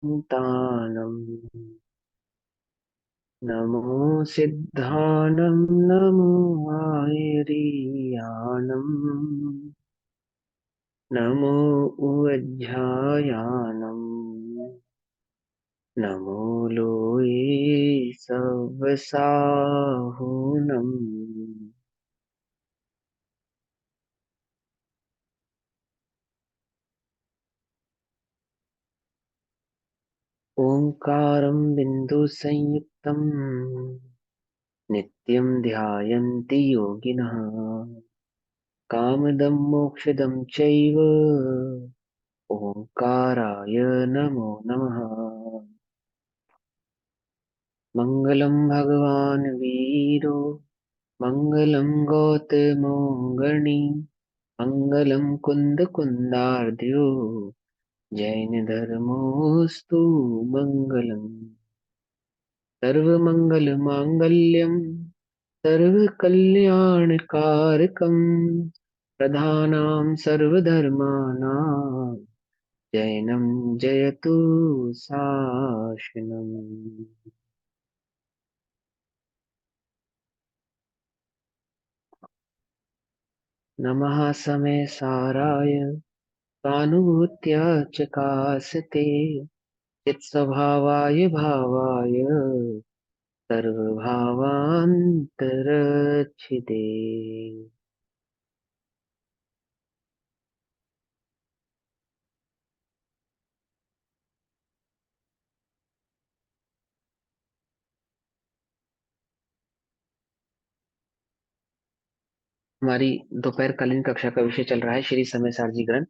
तानम नमो सिद्धानम नमो आयरीयानम नमो उज्जायानम नमो लोये सवसाहुनम ओंकारं बिंदु संयुक्तम नित्यं ध्यायन्ति योगिनः कामदं मोक्षदं चैव ओंकाराय नमो नमः। मंगलम भगवान वीरो मंगलम गौतमोऽंगणी मंगलम कुंद कुंदार्द्यो जैन धर्मोस्तु मंगलम। सर्वमंगल मांगल्यम सर्वकल्याणकारकम प्रधानां सर्वधर्माणां जैनं जयतु शासनम्। नमः समय साराय सानुभूत्या चकासते चित्स्वभावाय भावाय सर्वभावान्तरच्छिदे। हमारी दोपहरकालीन कक्षा का विषय चल रहा है श्री समय सारजी ग्रंथ,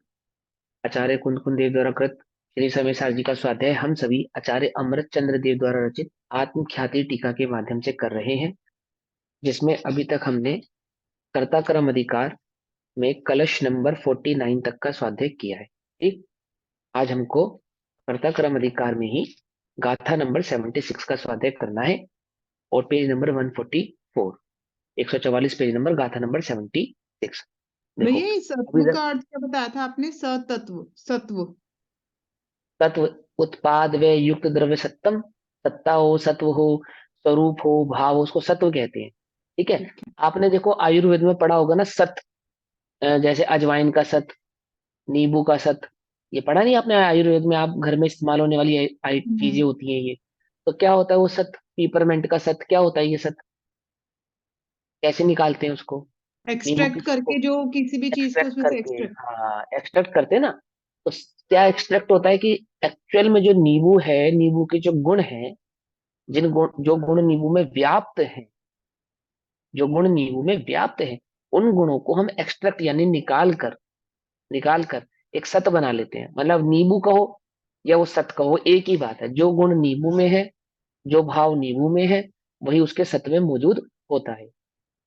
आचार्य कुंद कुंद देव द्वारा कृत श्री समय सारजी का स्वाध्याय हम सभी आचार्य अमृत चंद्र देव द्वारा रचित आत्म ख्याति टीका के माध्यम से कर रहे हैं, जिसमें अभी तक हमने कर्ता कर्म अधिकार में कलश नंबर 49 तक का स्वाध्याय किया है। ठीक, आज हमको कर्ता कर्म अधिकार में ही गाथा नंबर 76 का स्वाध्याय करना है और पेज नंबर 144, 144 पेज नंबर गाथा नंबर 76। देखो, भैया, इस अभी सत्व तक का अर्थ क्या बताया था आपने? सतत्व, सत्व। तत्व उत्पाद व युक्त द्रव्य सत्तम, सत्ता हो, सत्व हो, स्वरूप हो, भाव हो, उसको सत्व कहते हैं। ठीक है। ठीक है। आपने देखो आयुर्वेद में पढ़ा होगा ना सत, जैसे अजवाइन का सत, नींबू का सत, ये पढ़ा नहीं आपने आयुर्वेद में? आप घर में इस्तेमाल होने वाली चीजें हम्म। होती हैं ये। तो क्या होता है वो सत? पीपरमेंट का सत क्या होता है ये सत? कैसे निकालते हैं उसको? नींबू की एक्सट्रैक्ट को करके जो किसी भी चीज को एक्सट्रैक्ट उसमें से करके, एक्सट्रैक्ट। हाँ एक्सट्रैक्ट करते हैं ना। तो क्या एक्सट्रैक्ट होता है कि एक्चुअल में जो नींबू है, नींबू के जो गुण हैं, जिन गुण जो गुण नींबू में व्याप्त हैं, जो गुण नींबू में व्याप्त हैं, उन गुणों को हम एक्सट्रैक्ट यानी निकाल कर एक सत बना लेते हैं। मतलब नींबू कहो या वो सत कहो, एक ही बात है। जो गुण नींबू में है, जो भाव नींबू में है, वही उसके सत में मौजूद होता है।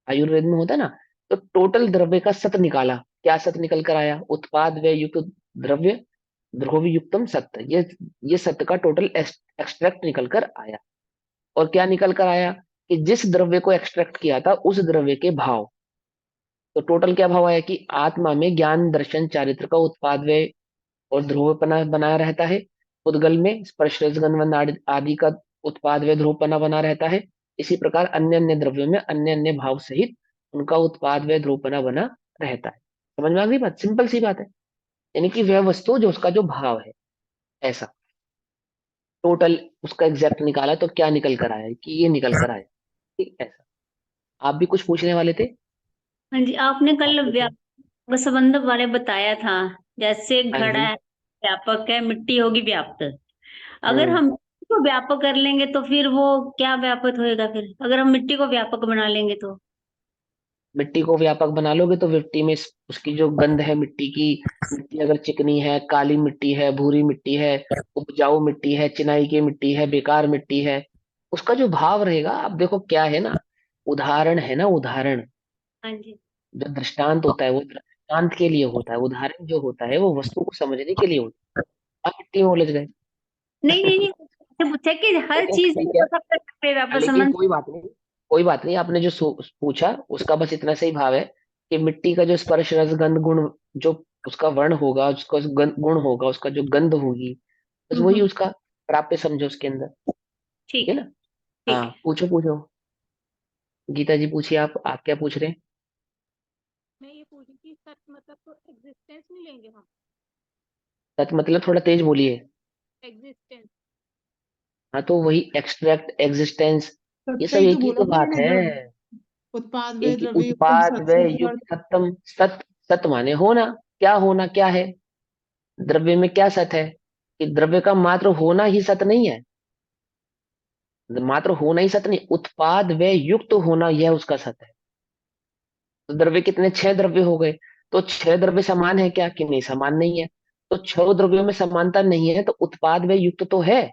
आयुर्वेद में होता है ना। तो टोटल द्रव्य का सत निकाला, क्या सत निकल कर आया? उत्पाद व युक्त द्रव्य द्रोवी युक्तम सत्य, ये सत्य का टोटल एक्सट्रैक्ट निकल कर आया। और क्या निकल कर आया कि जिस द्रव्य को एक्सट्रैक्ट किया था उस द्रव्य के भाव। तो टोटल क्या भाव आया कि आत्मा में ज्ञान दर्शन चारित्र का उत्पाद व और ध्रुवपना बनाया रहता है। उद्गल में स्पर्श रसगंध आदि आदि का उत्पाद व ध्रुवपना बना रहता है। इसी प्रकार अन्य अन्य द्रव्यों में अन्य अन्य भाव सहित उनका उत्पाद व ध्रुवपना बना रहता है। समझ में आ गई बात? सिंपल सी बात है। यानी कि वह वस्तु जो उसका जो भाव है, ऐसा टोटल उसका एग्जैक्ट निकाला तो क्या निकल कर आया कि ये निकल कर आया। ठीक, ऐसा। आप भी कुछ पूछने वाले थे? हाँ जी, आपने आप कल पूछो। संबंध बारे बताया था। जैसे हाँ घड़ा जी। है, व्यापक है, मिट्टी होगी व्याप्त। अगर हम्म। हम मिट्टी को व्यापक कर लेंगे तो फिर वो क्या व्यापक होएगा? फिर अगर हम मिट्टी को व्यापक बना लेंगे तो मिट्टी को व्यापक बना लोगे तो मिट्टी में उसकी जो गंध है मिट्टी की, मिट्टी अगर चिकनी है, काली मिट्टी है, भूरी मिट्टी है, उपजाऊ मिट्टी है, चिनाई की मिट्टी है, बेकार मिट्टी है, उसका जो भाव रहेगा। अब देखो क्या है ना, उदाहरण है ना, उदाहरण हाँ जी। जो दृष्टांत होता है वो दृष्टांत के लिए होता है, उदाहरण जो होता है वो वस्तु को समझने के लिए होता है। आप मिट्टी में उलझ गए। नहीं नहीं नहीं, मुझसे पूछा कि हर लेकिन चीज में ठीक है, व्यापक कर सकते हैं, व्यापक लेकिन संबंध। कोई बात नहीं, कोई बात नहीं। आपने जो पूछा उसका बस इतना सही भाव है कि मिट्टी का जो स्पर्श रस गंध गुण, जो उसका वर्ण होगा, उसका गुण होगा, उसका जो गंध होगी, बस वही हम्म। उसका प्राप्य समझो उसके अंदर, ठीक ठीक है है। ना। ठीक हाँ है। पूछो पूछो, गीता जी पूछिए, आप क्या पूछ रहे हैं। मैं ये पूछ रही थी, सत मतलब तो एग्जिस्टेंस नहीं लेंगे हम? सच मतलब थोड़ा तेज बोलिए। एग्जिस्टेंस। हाँ तो वही एक्सट्रैक्ट, एग्जिस्टेंस, ये सत्य सब ही तो एक ही बोला तो था बात मैंने, है। उत्पाद व एक ही द्रव्य युक्तम उत्पाद सत व से युक्त तदर्थ। सत्यम, सत, सत माने होना, क्या होना क्या है, द्रव्य में क्या सत है, कि द्रव्य का मात्र होना ही सत नहीं है, मात्र होना ही सत नहीं, उत्पाद व युक्त होना यह उसका सत है। तो द्रव्य कितने, 6 द्रव्य हो गए, तो 6 द्रव्य समान है क्या, कि नहीं समान नहीं है। तो 6 द्रव्यों में समानता नहीं है, तो उत्पाद व युक्त तो है,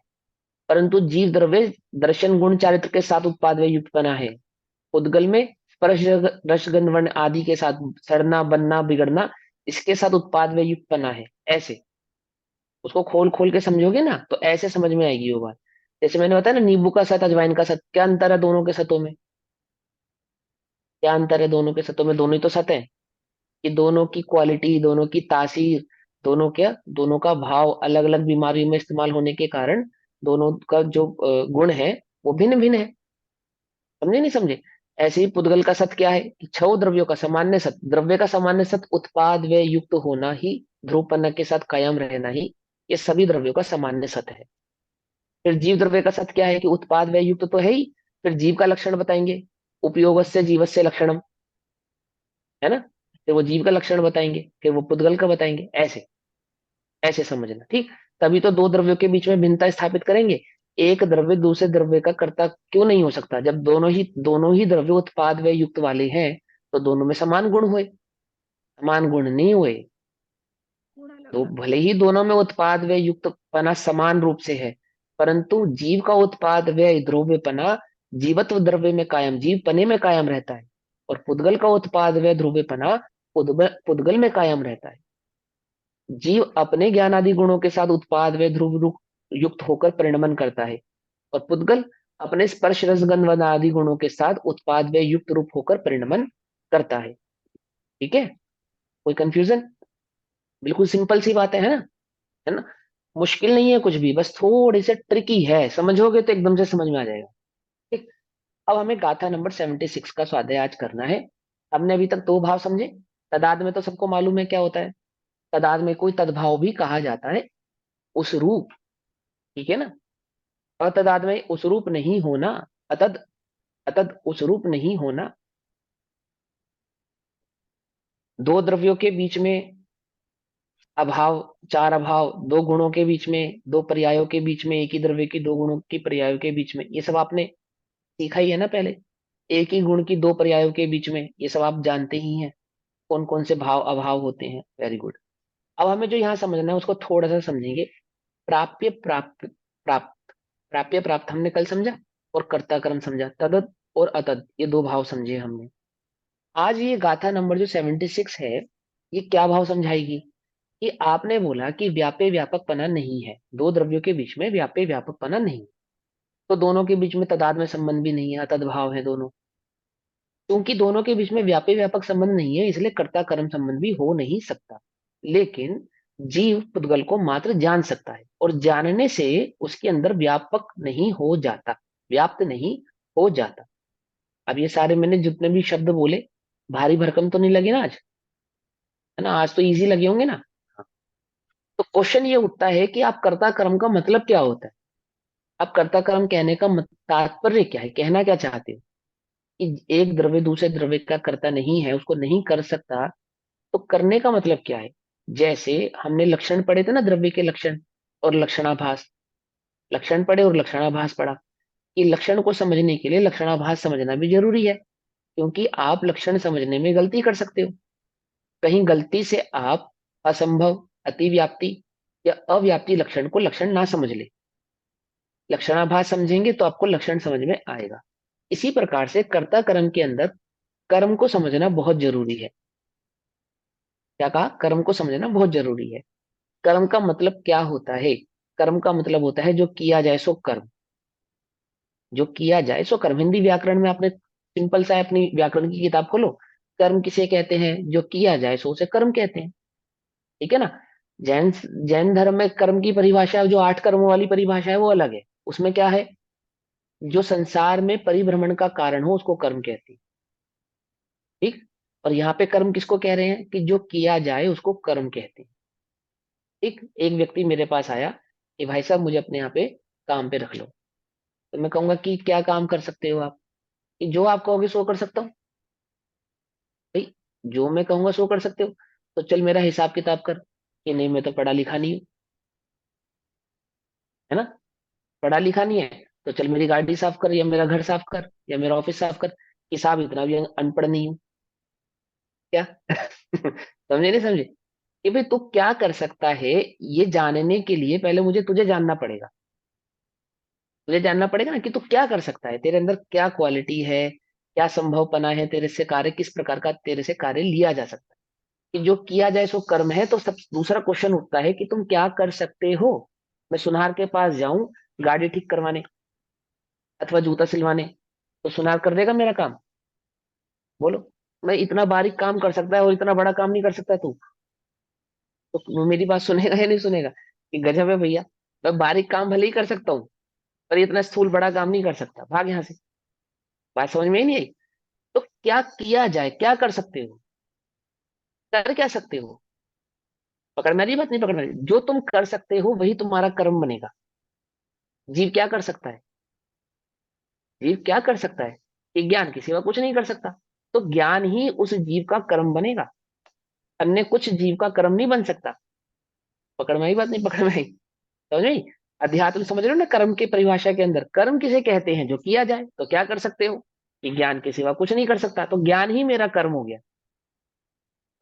परंतु जीव द्रव्य दर्शन गुण चारित्र के साथ उत्पाद व युक्त बना है। उद्गल में स्पर्श रसगंध वर्ण आदि के साथ, सड़ना बनना बिगड़ना, इसके साथ उत्पाद व युक्त बना है। ऐसे उसको खोल खोल के समझोगे ना तो ऐसे समझ में आएगी वो बात। जैसे मैंने बताया ना, नींबू का सत अजवाइन का सत, क्या अंतर है दोनों के सतों में, क्या अंतर है दोनों के सतों में, दोनों ही तो सत है, कि दोनों की क्वालिटी, दोनों की तासीर, दोनों क्या, दोनों का भाव अलग अलग बीमारियों में इस्तेमाल होने के कारण दोनों का जो गुण है वो भिन्न भिन्न है। समझे नहीं समझे। ऐसे ही पुद्गल का सत क्या है, कि 6 द्रव्यों का सामान्य सत, द्रव्य का सामान्य सत उत्पाद व युक्त होना ही, ध्रुवपन्ना के साथ कायम रहना ही, ये सभी द्रव्यों का सामान्य सत है। फिर जीव द्रव्य का सत क्या है, कि उत्पाद व युक्त तो है ही, फिर जीव का लक्षण बताएंगे, उपयोगस्य जीवस्य लक्षणम, है ना। फिर वो जीव का लक्षण बताएंगे, फिर वो पुद्गल का बताएंगे, ऐसे ऐसे समझना, ठीक। तभी तो 2 द्रव्यों के बीच में भिन्नता स्थापित करेंगे। एक द्रव्य दूसरे द्रव्य का कर्ता क्यों नहीं हो सकता, जब दोनों ही द्रव्य उत्पाद व युक्त वाले हैं, तो दोनों में समान गुण हुए, समान गुण नहीं हुए, गुण अलग तो अलग। भले ही दोनों में उत्पाद व युक्तपना समान रूप से है, परंतु जीव का उत्पाद व ध्रुव्यपना जीवत्व द्रव्य में कायम, जीव पने में कायम रहता है, और पुद्गल का उत्पाद व ध्रुव्यपना पुद्गल में कायम रहता है। जीव अपने ज्ञान आदि गुणों के साथ उत्पाद व ध्रुव रूप युक्त होकर परिणमन करता है, और पुद्गल अपने स्पर्श रसगंध व आदि गुणों के साथ उत्पाद व युक्त रूप होकर परिणमन करता है। ठीक है, कोई कंफ्यूजन, बिल्कुल सिंपल सी बात है ना, मुश्किल नहीं है कुछ भी, बस थोड़ी सी ट्रिकी है, समझोगे तो एकदम से समझ में आ जाएगा। ठीक। अब हमें गाथा नंबर 76 का स्वाध्याय आज करना है। हमने अभी तक 2 भाव समझे। तदाद में तो सबको मालूम है क्या होता है, तदाद में कोई तद्भाव भी कहा जाता है, उस रूप, ठीक है ना। अतदाद में उस रूप नहीं होना, अतद, अतद उस रूप नहीं होना, 2 द्रव्यों के बीच में अभाव, 4 अभाव, 2 गुणों के बीच में, 2 पर्यायों के बीच में, एक ही द्रव्य की 2 गुणों की पर्यायों के बीच में, ये सब आपने सीखा ही है ना पहले। एक ही गुण की 2 पर्यायों के बीच में, ये सब आप जानते ही हैं, कौन कौन से भाव अभाव होते हैं। Very good. अब हमें जो यहाँ समझना है उसको थोड़ा सा समझेंगे। प्राप्य प्राप्त, प्राप्त, प्राप्य प्राप्त हमने कल समझा, और कर्ता कर्म समझा, तदत और अतद ये 2 भाव समझे हमने। आज ये गाथा नंबर जो 76 है, ये क्या भाव समझाएगी, कि आपने बोला कि व्यापे व्यापकपना नहीं है, 2 द्रव्यों के बीच में व्यापे व्यापकपना नहीं, तो दोनों के बीच में तदाद में संबंध भी नहीं है, अतद भाव है दोनों। क्योंकि दोनों के बीच में व्यापी व्यापक संबंध नहीं है, इसलिए कर्ता कर्म संबंध भी हो नहीं सकता। लेकिन जीव पुद्गल को मात्र जान सकता है, और जानने से उसके अंदर व्यापक नहीं हो जाता, व्याप्त नहीं हो जाता। अब ये सारे मैंने जितने भी शब्द बोले, भारी भरकम तो नहीं लगे ना आज, है ना, आज तो इजी लगे होंगे ना। तो क्वेश्चन ये उठता है कि आप कर्ता कर्म का मतलब क्या होता है, आप कर्ता कर्म कहने का तात्पर्य क्या है, कहना क्या चाहते हो, कि एक द्रव्य दूसरे द्रव्य का कर्ता नहीं है, उसको नहीं कर सकता, तो करने का मतलब क्या है। जैसे हमने लक्षण पढ़े थे ना, द्रव्य के लक्षण और लक्षणाभास, लक्षण पढ़े और लक्षणाभास पढ़ा, कि लक्षण को समझने के लिए लक्षणाभास समझना भी जरूरी है, क्योंकि आप लक्षण समझने में गलती कर सकते हो, कहीं गलती से आप असंभव, अतिव्याप्ति या अव्याप्ति लक्षण को लक्षण ना समझ ले। लक्षणाभास समझेंगे तो आपको लक्षण समझ में आएगा। इसी प्रकार से कर्ता कर्म के अंदर कर्म को समझना बहुत जरूरी है। क्या कहा, कर्म को समझना बहुत जरूरी है। कर्म का मतलब क्या होता है, कर्म का मतलब होता है जो किया जाए सो कर्म, जो किया जाए सो कर्म। हिंदी व्याकरण में आपने सिंपल सा है, अपनी व्याकरण की किताब खोलो, कर्म किसे कहते हैं, जो किया जाए सो उसे कर्म कहते हैं, ठीक है ना। जैन जैन धर्म में कर्म की परिभाषा, जो 8 कर्मों वाली परिभाषा है, वो अलग है। उसमें क्या है, जो संसार में परिभ्रमण का कारण हो उसको कर्म कहते हैं। ठीक। और यहाँ पे कर्म किसको कह रहे हैं, कि जो किया जाए उसको कर्म कहते हैं। ठीक। एक व्यक्ति मेरे पास आया कि भाई साहब मुझे अपने यहाँ पे काम पे रख लो। तो मैं कहूंगा कि क्या काम कर सकते हो आप, कि जो आप कहोगे सो कर सकता हूँ। भाई, जो मैं कहूंगा सो कर सकते हो, तो चल मेरा हिसाब किताब कर। कि नहीं, मैं तो पढ़ा लिखा नहीं हूँ, है ना, पढ़ा लिखा नहीं है, तो चल मेरी गाड़ी साफ कर, या मेरा घर साफ कर, या मेरा ऑफिस साफ कर। कि साहब इतना भी अनपढ़ नहीं हूँ क्या। समझे नहीं समझे, कि भाई तू क्या कर सकता है, ये जानने के लिए पहले मुझे तुझे जानना पड़ेगा। तुझे जानना पड़ेगा ना कि तू क्या कर सकता है, तेरे अंदर क्या क्वालिटी है, क्या संभवपना है, तेरे से कार्य किस प्रकार का तेरे से कार्य लिया जा सकता है। कि जो किया जाए सो कर्म है, तो सब दूसरा क्वेश्चन उठता है कि तुम क्या कर सकते हो। मैं सुनार के पास जाऊं गाड़ी ठीक करवाने अथवा जूता सिलवाने, तो सुनार कर देगा मेरा काम? बोलो। मैं इतना बारीक काम कर सकता है और इतना बड़ा काम नहीं कर सकता तू, तो वो मेरी बात सुनेगा या नहीं सुनेगा, कि गजब है भैया, मैं बारीक काम भले ही कर सकता हूँ पर इतना स्थूल बड़ा काम नहीं कर सकता, भाग यहाँ से। बात समझ में ही नहीं आई। तो क्या किया जाए, क्या कर सकते हो, कर क्या सकते हो, पकड़ में आ रही बात, नहीं पकड़ में आ रही? जो तुम कर सकते हो वही तुम्हारा कर्म बनेगा। जीव क्या कर सकता है, जीव क्या कर सकता है, कि ज्ञान के सिवा कुछ नहीं कर सकता। तो ज्ञान ही उस जीव का कर्म बनेगा, अन्य कुछ जीव का कर्म नहीं बन सकता। पकड़ में आई बात, नहीं पकड़ में आई? समझ नहीं? अध्यात्म समझ रहे हो ना, कर्म की परिभाषा के अंदर कर्म किसे कहते हैं, जो किया जाए। तो क्या कर सकते हो, कि ज्ञान के सिवा कुछ नहीं कर सकता, तो ज्ञान ही मेरा कर्म हो गया।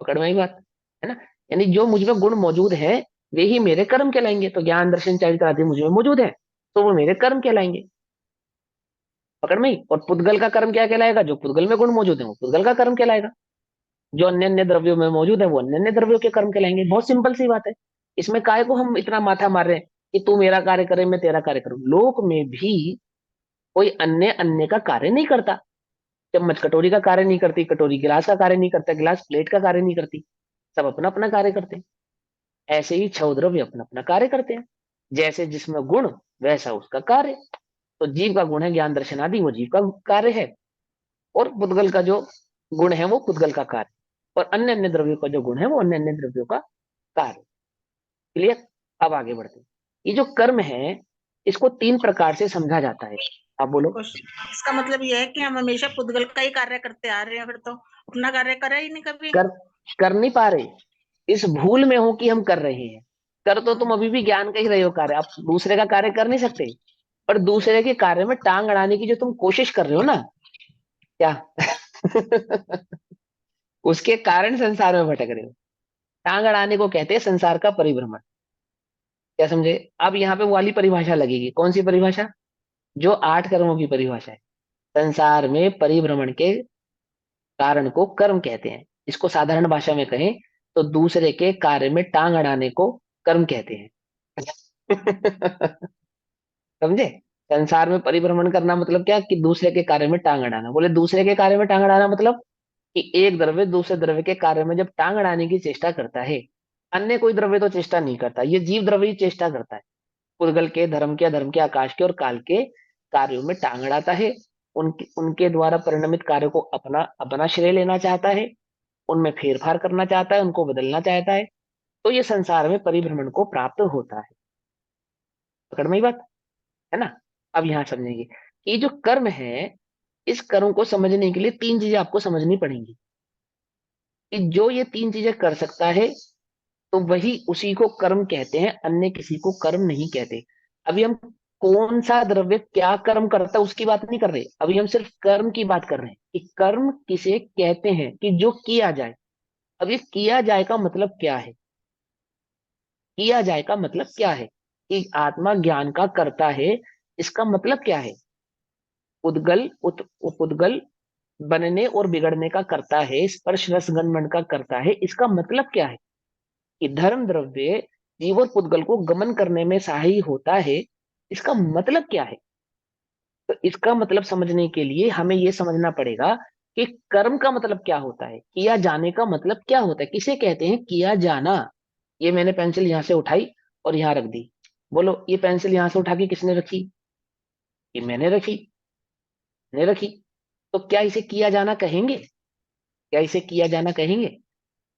पकड़ में आई बात, है ना। यानी जो मुझ में गुण मौजूद है वे ही मेरे कर्म कहलाएंगे। तो ज्ञान दर्शन चरित्र आदि मुझ में मौजूद है, तो वो मेरे कर्म कहलाएंगे। पकड़ में आई? और पुद्गल का कर्म क्या कहलाएगा, जो पुद्गल में गुण मौजूद है वो पुद्गल का कर्म कहलाएगा। जो अन्य अन्य द्रव्यों में मौजूद है वो अन्य अन्य द्रव्यों के कर्म कहलाएंगे। बहुत सिंपल सी बात है। इसमें काय को हम इतना माथा मार रहे हैं कि तू मेरा कार्य करे मैं तेरा कार्य करूं। लोक में भी कोई अन्य अन्य का कार्य नहीं करता। चम्मच कटोरी का कार्य नहीं करती, कटोरी गिलास का कार्य नहीं करता, गिलास प्लेट का कार्य नहीं करती। सब अपना अपना कार्य करते हैं। ऐसे ही छह द्रव्य अपना अपना कार्य करते हैं। जैसे जिसमें गुण वैसा उसका कार्य। तो जीव का गुण है ज्ञान दर्शन आदि, वो जीव का कार्य है। और पुद्गल का जो गुण है वो पुद्गल का कार्य। और अन्य अन्य द्रव्यों का जो गुण है वो अन्य अन्य द्रव्यों का कार्य। क्लियर? अब आगे बढ़ते हैं। ये जो कर्म है इसको 3 प्रकार से समझा जाता है। आप बोलो। इसका मतलब ये है कि हम हमेशा पुद्गल का ही कार्य करते आ रहे हैं, फिर तो अपना कार्य करा ही नहीं कभी। कर कर नहीं पा रहे, इस भूल में हो कि हम कर रहे हैं। कर तो तुम अभी भी ज्ञान का ही रहे हो कार्य, आप दूसरे का कार्य कर नहीं सकते। पर दूसरे के कार्य में टांग अड़ाने की जो तुम कोशिश कर रहे हो ना, क्या उसके कारण संसार में भटक रहे हो। टांग अड़ाने को कहते हैं संसार का परिभ्रमण। क्या समझे? अब यहाँ पे वो वाली परिभाषा लगेगी, कौन सी परिभाषा, जो 8 कर्मों की परिभाषा है। संसार में परिभ्रमण के कारण को कर्म कहते हैं। इसको साधारण भाषा में कहें तो दूसरे के कार्य में टांग अड़ाने को कर्म कहते हैं। समझे? संसार में परिभ्रमण करना मतलब क्या, कि दूसरे के कार्य में टांग अड़ाना। बोले दूसरे के कार्य में टांग अड़ाना मतलब कि एक द्रव्य दूसरे द्रव्य के कार्य में जब टांग अड़ाने की चेष्टा करता है। अन्य कोई द्रव्य तो चेष्टा नहीं करता, ये जीव द्रव्य ही चेष्टा करता है। पुद्गल के, धर्म के, अधर्म के, आकाश के और काल के कार्यों में टांग अड़ाता है। उनके उनके द्वारा परिणमित कार्य को अपना अपना श्रेय लेना चाहता है, उनमें फेरफार करना चाहता है, उनको बदलना चाहता है। तो ये संसार में परिभ्रमण को प्राप्त होता है। पकड़ में ही बात, है ना। अब यहां समझेंगे कि जो कर्म है, इस कर्म को समझने के लिए 3 चीजें आपको समझनी पड़ेंगी। कि जो ये 3 चीजें कर सकता है तो वही उसी को कर्म कहते हैं, अन्य किसी को कर्म नहीं कहते। अभी हम कौन सा द्रव्य क्या कर्म करता है उसकी बात नहीं कर रहे, अभी हम सिर्फ कर्म की बात कर रहे हैं कि कर्म किसे कहते हैं, कि जो किया जाए। अब ये किया जाए का मतलब क्या है, किया जाए का मतलब क्या है, कि आत्मा ज्ञान का करता है, इसका मतलब क्या है। उद्गल उपउद्गल बनने और बिगड़ने का करता है, स्पर्श रस गंध मन का करता है, इसका मतलब क्या है। कि धर्म द्रव्य जीव और पुद्गल को गमन करने में सहायी होता है, इसका मतलब क्या है। तो इसका मतलब समझने के लिए हमें यह समझना पड़ेगा कि कर्म का मतलब क्या होता है, किया जाने का मतलब क्या होता है, किसे कहते हैं किया जाना। ये मैंने पेंसिल यहाँ से उठाई और यहाँ रख दी। बोलो ये पेंसिल यहाँ से उठा के किसने रखी? ये मैंने रखी, मैंने रखी। तो क्या इसे किया जाना कहेंगे? क्या इसे किया जाना कहेंगे?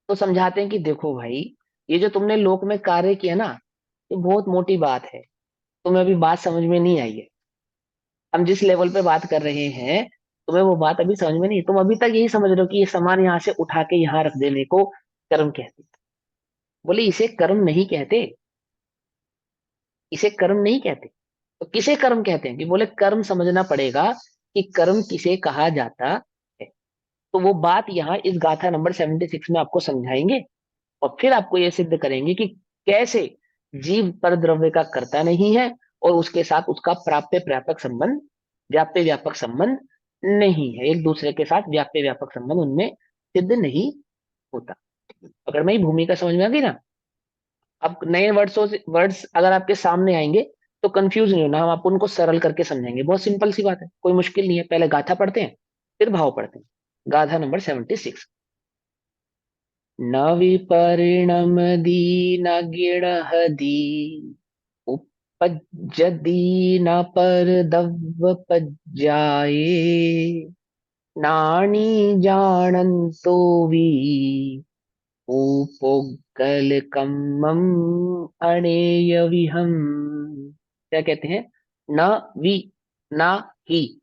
तो समझाते हैं कि देखो भाई, ये जो तुमने लोक में कार्य किया ना, ये बहुत मोटी बात है, तुम्हें अभी बात समझ में नहीं आई है। हम जिस लेवल पे बात कर रहे हैं, तुम्हें वो बात अभी समझ में नहीं, तुम अभी तक यही समझ रहे हो कि ये सामान यहाँ से उठा के यहाँ रख देने को कर्म कहते हैं। बोले इसे कर्म नहीं कहते, इसे कर्म नहीं कहते। तो किसे कर्म कहते हैं? कि बोले कर्म समझना पड़ेगा कि कर्म किसे कहा जाता है। तो वो बात यहाँ इस गाथा नंबर 76 में आपको समझाएंगे, और फिर आपको ये सिद्ध करेंगे कि कैसे जीव पर द्रव्य का कर्ता नहीं है, और उसके साथ उसका प्राप्य व्यापक संबंध, व्याप्य व्यापक संबंध नहीं है, एक दूसरे के साथ व्याप्य व्यापक संबंध उनमें सिद्ध नहीं होता। अगर मैं भूमिका समझ में आ गई ना, अब नए वर्ड्स अगर आपके सामने आएंगे तो कंफ्यूज नहीं होना, हम आपको उनको सरल करके समझेंगे। बहुत सिंपल सी बात है, कोई मुश्किल नहीं है। पहले गाथा पढ़ते हैं, फिर भाव पढ़ते हैं। गाथा नंबर 76। न विपरिणमदी न गिणहदी उपपज्यति न परदव्यपज्याये नानी जानन्तो वि उपोगलकम्मम अणेयविहम। क्या कहते हैं? न वि, ना ही,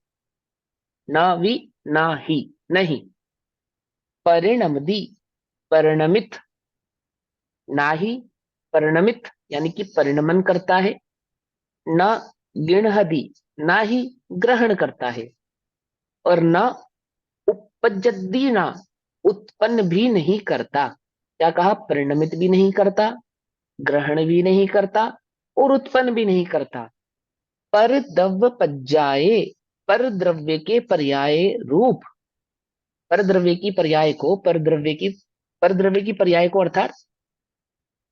न वि, ना ही, नहीं। परिणमदी, परिणमित, ना ही परिणमित यानी कि परिणमन करता है। न गिणहदी, ना ही ग्रहण करता है। और न उपपज्यति, ना उत्पन्न भी नहीं करता। क्या कहा? परिणमित भी नहीं करता, ग्रहण भी नहीं करता, और उत्पन्न भी नहीं करता। पर द्रव्य पज्जाए, पर द्रव्य के पर्याय रूप, पर द्रव्य की पर्याय को, पर द्रव्य की पर्याय को अर्थात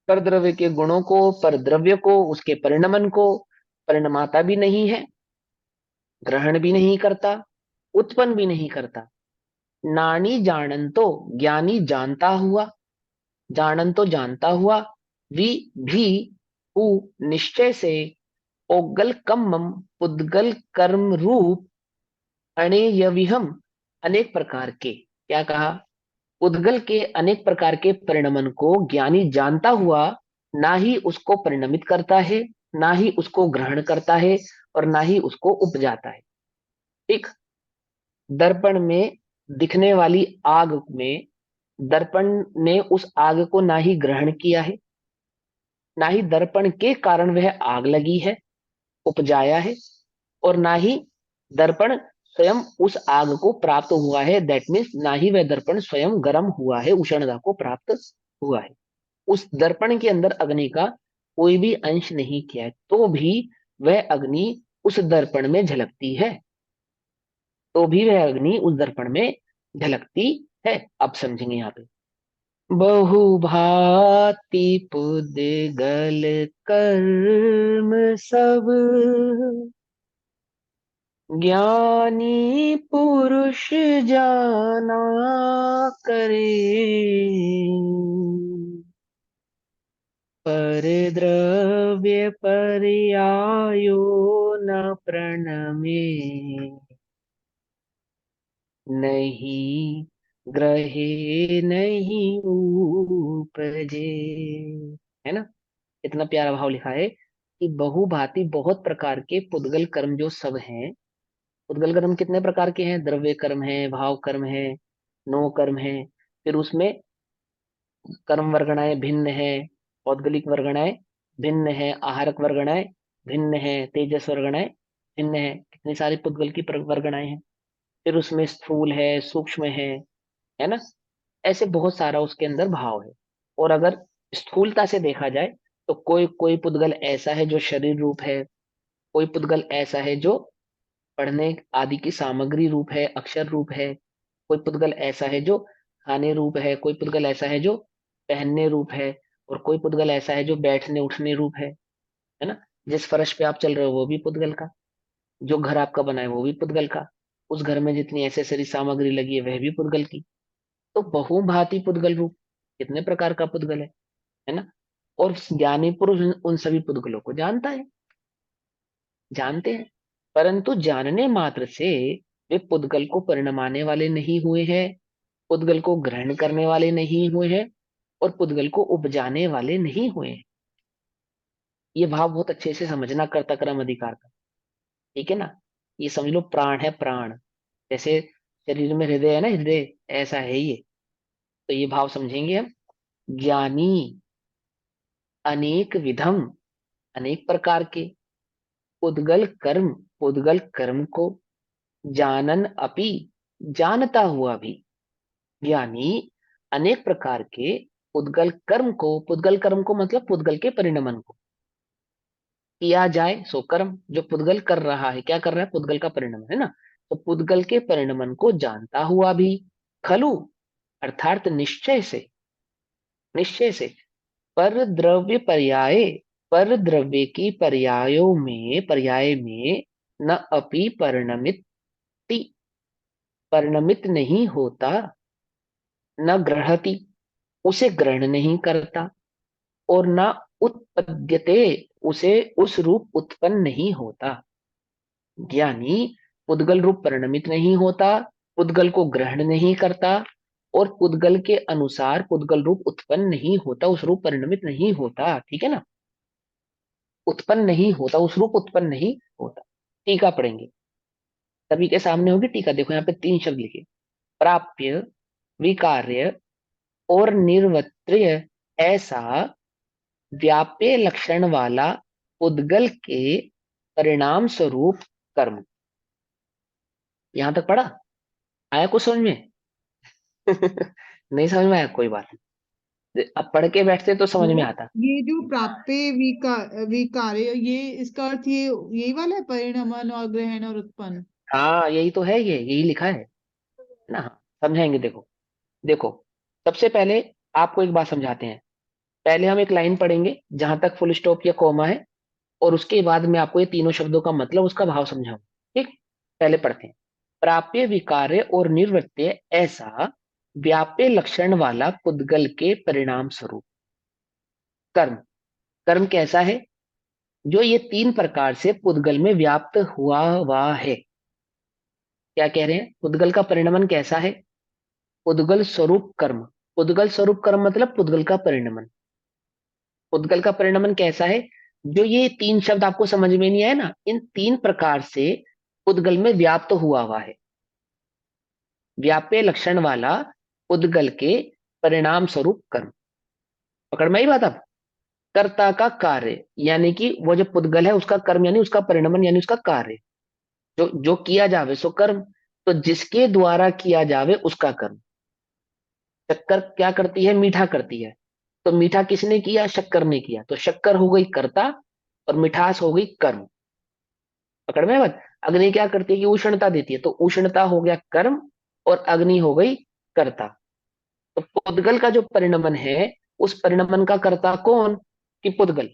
पर द्रव्य के गुणों को, पर द्रव्य को, उसके परिणमन को परिणमाता भी नहीं है, ग्रहण भी नहीं करता, उत्पन्न भी नहीं करता। नानी जानन तो, ज्ञानी जानता हुआ, जानन तो जानता हुआ, वि भी, हु निश्चय से, ओगल कम्मम पुद्गल कर्म रूप, अणेयविहम अनेक प्रकार के, क्या कहा? उद्गल के अनेक प्रकार के परिणमन को ज्ञानी जानता हुआ ना ही उसको परिणमित करता है, ना ही उसको ग्रहण करता है, और ना ही उसको उपजाता है। ठीक। दर्पण में दिखने वाली आग में दर्पण ने उस आग को ना ही ग्रहण किया है, ना ही दर्पण के कारण वह आग लगी है, उपजाया है, और ना ही दर्पण स्वयं उस आग को प्राप्त हुआ है। दैट मीन्स ना ही वह दर्पण स्वयं गर्म हुआ है, उष्णता को प्राप्त हुआ है। उस दर्पण के अंदर अग्नि का कोई भी अंश नहीं किया है, तो भी वह अग्नि उस दर्पण में झलकती है, तो भी वह अग्नि उस दर्पण में झलकती है। अब समझेंगे यहाँ पे। बहु भांति पुद्गल कर्म सब, ज्ञानी पुरुष जाना करे, पर द्रव्य पर्यायो न प्रणमे, नहीं ग्रहे नहीं उपजे। है ना? इतना प्यारा भाव लिखा है कि बहुभांति, बहुत प्रकार के पुद्गल कर्म जो सब हैं। पुद्गल कर्म कितने प्रकार के हैं? द्रव्य कर्म है, भाव कर्म है, नो कर्म है। फिर उसमें कर्म वर्गणाएं भिन्न है, पौद्गलिक वर्गणाएं भिन्न है, आहारक वर्गणाएं भिन्न है, तेजस वर्गणाएं भिन्न है। कितनी सारी पुद्गल की वर्गणाएं हैं। फिर उसमें स्थूल है, सूक्ष्म है ना? ऐसे बहुत सारा उसके अंदर भाव है। और अगर स्थूलता से देखा जाए तो कोई कोई पुद्गल ऐसा है जो शरीर रूप है, कोई पुद्गल ऐसा है जो पढ़ने आदि की सामग्री रूप है, अक्षर रूप है, कोई पुद्गल ऐसा है जो खाने रूप है, कोई पुद्गल ऐसा है जो पहनने रूप है, और कोई पुद्गल ऐसा है जो बैठने उठने रूप है ना? जिस फर्श पे आप चल रहे हो वो भी पुद्गल का, जो घर आपका बना है वो भी पुद्गल का, उस घर में जितनी एसेसरी सामग्री लगी है वह भी पुद्गल की। तो बहुभांति पुद्गल रूप, कितने प्रकार का पुद्गल है ना? और ज्ञानी पुरुष उन सभी पुद्गलों को जानता है, जानते हैं, परंतु जानने मात्र से वे पुद्गल को परिणमाने वाले नहीं हुए हैं, पुद्गल को ग्रहण करने वाले नहीं हुए हैं, और पुद्गल को उपजाने वाले नहीं हुए हैं। ये भाव बहुत अच्छे से समझना कर्ता कर्म अधिकार का, ठीक है ना। ये समझ लो प्राण है, प्राण जैसे शरीर में हृदय है ना, हृदय ऐसा है ये। तो ये भाव समझेंगे हम। ज्ञानी अनेक विधम, अनेक प्रकार के, पुद्गल कर्म, पुद्गल कर्म को, जानन अपि, जानता हुआ भी। ज्ञानी अनेक प्रकार के पुद्गल कर्म को, पुद्गल कर्म को मतलब पुद्गल के परिणमन को, किया जाए सो कर्म, जो पुद्गल कर रहा है, क्या कर रहा है, पुद्गल का परिणमन है ना, तो पुद्गल के परिणमन को जानता हुआ भी, खलु अर्थात निश्चय से, निश्चय से, पर द्रव्य पर्याय, पर द्रव्य की पर्यायों में, पर्याय में न अपि परिणमित, परिणमित नहीं होता, न ग्रहति उसे ग्रहण नहीं करता, और न उत्पद्यते उसे उस रूप उत्पन्न नहीं होता। ज्ञानी पुद्गल रूप परिणमित नहीं होता, पुद्गल को ग्रहण नहीं करता, और पुद्गल के अनुसार पुद्गल रूप उत्पन्न नहीं होता, उस रूप परिणमित नहीं होता, ठीक है ना, उत्पन्न नहीं होता, उस रूप उत्पन्न नहीं होता। टीका पढ़ेंगे, सभी के सामने होगी टीका। देखो यहाँ पे 3 शब्द लिखे, प्राप्य, विकार्य और निर्वर्त्य, ऐसा व्याप्य लक्षण वाला पुद्गल के परिणाम स्वरूप कर्म। यहां तक पढ़ा, आया कुछ समझ में? नहीं समझ में आया, कोई बात नहीं, अब पढ़ के बैठते तो समझ में आता। ये जो प्राप्य विकार्य, ये इसका अर्थ ये यही वाला है, परिणमन और ग्रहण और उत्पन्न। हाँ यही तो है, ये यही लिखा है ना। हाँ, समझाएंगे। देखो देखो, सबसे पहले आपको एक बात समझाते हैं। पहले हम एक लाइन पढ़ेंगे जहां तक फुल स्टॉप या कॉमा है, और उसके बाद मैं आपको ये तीनों शब्दों का मतलब, उसका भाव समझाऊं, ठीक। पहले पढ़ते हैं, प्राप्य, विकार्य और निर्वृत्य, ऐसा व्याप्य लक्षण वाला पुद्गल के परिणाम स्वरूप कर्म। कर्म कैसा है, जो ये 3 प्रकार से पुद्गल में व्याप्त हुआ है। क्या कह रहे हैं, पुद्गल का परिणमन कैसा है, पुद्गल स्वरूप कर्म, पुद्गल स्वरूप कर्म मतलब पुद्गल का परिणमन। पुद्गल का परिणमन कैसा है, जो ये 3 शब्द आपको समझ में नहीं आए ना, इन 3 प्रकार से पुद्गल में व्याप्त हुआ है। व्याप्य लक्षण वाला पुद्गल के परिणाम स्वरूप कर्म। पकड़ में आई बात? अब कर्ता का कार्य, यानी कि वो जो पुद्गल है उसका कर्म, यानी उसका परिणमन, यानी उसका कार्य, जो जो किया जावे सो कर्म, तो जिसके द्वारा किया जावे उसका कर्म। शक्कर क्या करती है, मीठा करती है, तो मीठा किसने किया, शक्कर ने किया, तो शक्कर हो गई कर्ता और मिठास हो गई कर्म। पकड़ में बात? अग्नि क्या करती है कि उष्णता देती है, तो उष्णता हो गया कर्म और अग्नि हो गई कर्ता। तो पुद्गल का जो परिणमन है, उस परिणमन का कर्ता कौन, कि पुद्गल।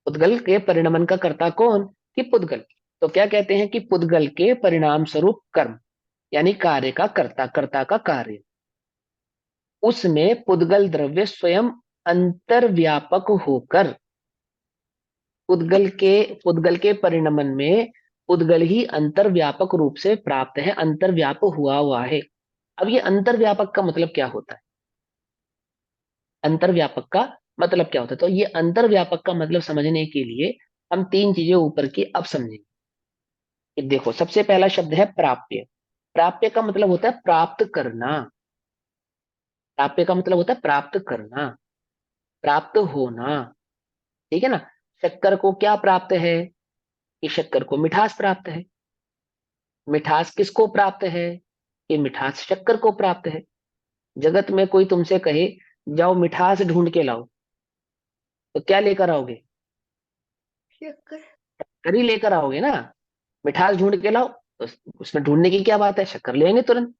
पुद्गल के परिणमन का कर्ता कौन, कि पुद्गल। तो क्या कहते हैं कि पुद्गल के परिणाम स्वरूप कर्म, यानी कार्य का कर्ता, कर्ता का कार्य, उसमें पुद्गल द्रव्य स्वयं अंतर्व्यापक होकर, पुद्गल के परिणमन में पुद्गल ही अंतर्व्यापक रूप से प्राप्त है, अंतर्व्यापक हुआ है। अब ये अंतर्व्यापक का मतलब क्या होता है, अंतर्व्यापक का मतलब क्या होता है, तो ये अंतर्व्यापक का मतलब समझने के लिए हम 3 चीजें ऊपर की अब समझेंगे। कि देखो, सबसे पहला शब्द है प्राप्य। प्राप्य का मतलब होता है प्राप्त करना। प्राप्य का मतलब होता है प्राप्त करना, प्राप्त होना, ठीक है ना। शक्कर को क्या प्राप्त है, कि शक्कर को मिठास प्राप्त है। मिठास किसको प्राप्त है, कि मिठास शक्कर को प्राप्त है। जगत में कोई तुमसे कहे जाओ मिठास ढूंढ के लाओ, तो क्या लेकर आओगे, शक्कर ही लेकर आओगे ना। मिठास ढूंढ के लाओ, तो उसमें ढूंढने की क्या बात है, शक्कर ले आएंगे तुरंत।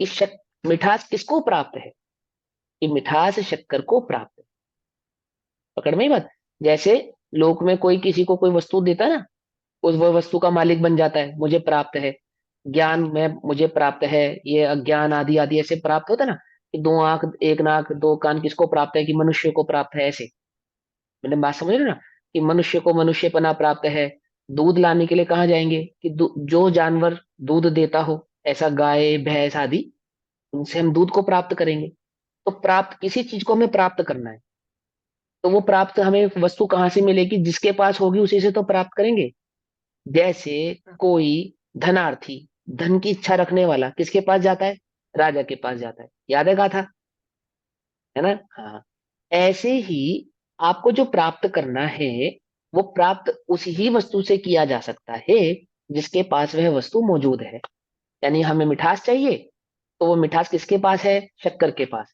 कि मिठास किसको प्राप्त है, कि मिठास शक्कर को प्राप्त है। पकड़ में ही बात? जैसे लोक में कोई किसी को कोई वस्तु देता है ना, उस वो वस्तु का मालिक बन जाता है, मुझे प्राप्त है। ज्ञान में मुझे प्राप्त है, ये अज्ञान आदि आदि ऐसे प्राप्त होता है ना। कि 2 आंख 1 नाक 2 कान किसको प्राप्त है, कि मनुष्य को प्राप्त है, ऐसे। मैंने बात समझ रहे हो ना, कि मनुष्य को मनुष्यपना प्राप्त है। दूध लाने के लिए कहाँ जाएंगे, कि जो जानवर दूध देता हो, ऐसा गाय भैंस आदि, उनसे हम दूध को प्राप्त करेंगे। तो प्राप्त किसी चीज को हमें प्राप्त करना है, तो वो प्राप्त हमें वस्तु कहाँ से मिलेगी, जिसके पास होगी उसी से तो प्राप्त करेंगे। जैसे कोई धनार्थी, धन की इच्छा रखने वाला किसके पास जाता है, राजा के पास जाता है। याद है गाथा, है ना। हाँ, ऐसे ही आपको जो प्राप्त करना है, वो प्राप्त उसी ही वस्तु से किया जा सकता है जिसके पास वह वस्तु मौजूद है। यानी हमें मिठास चाहिए, तो वो मिठास किसके पास है, शक्कर के पास।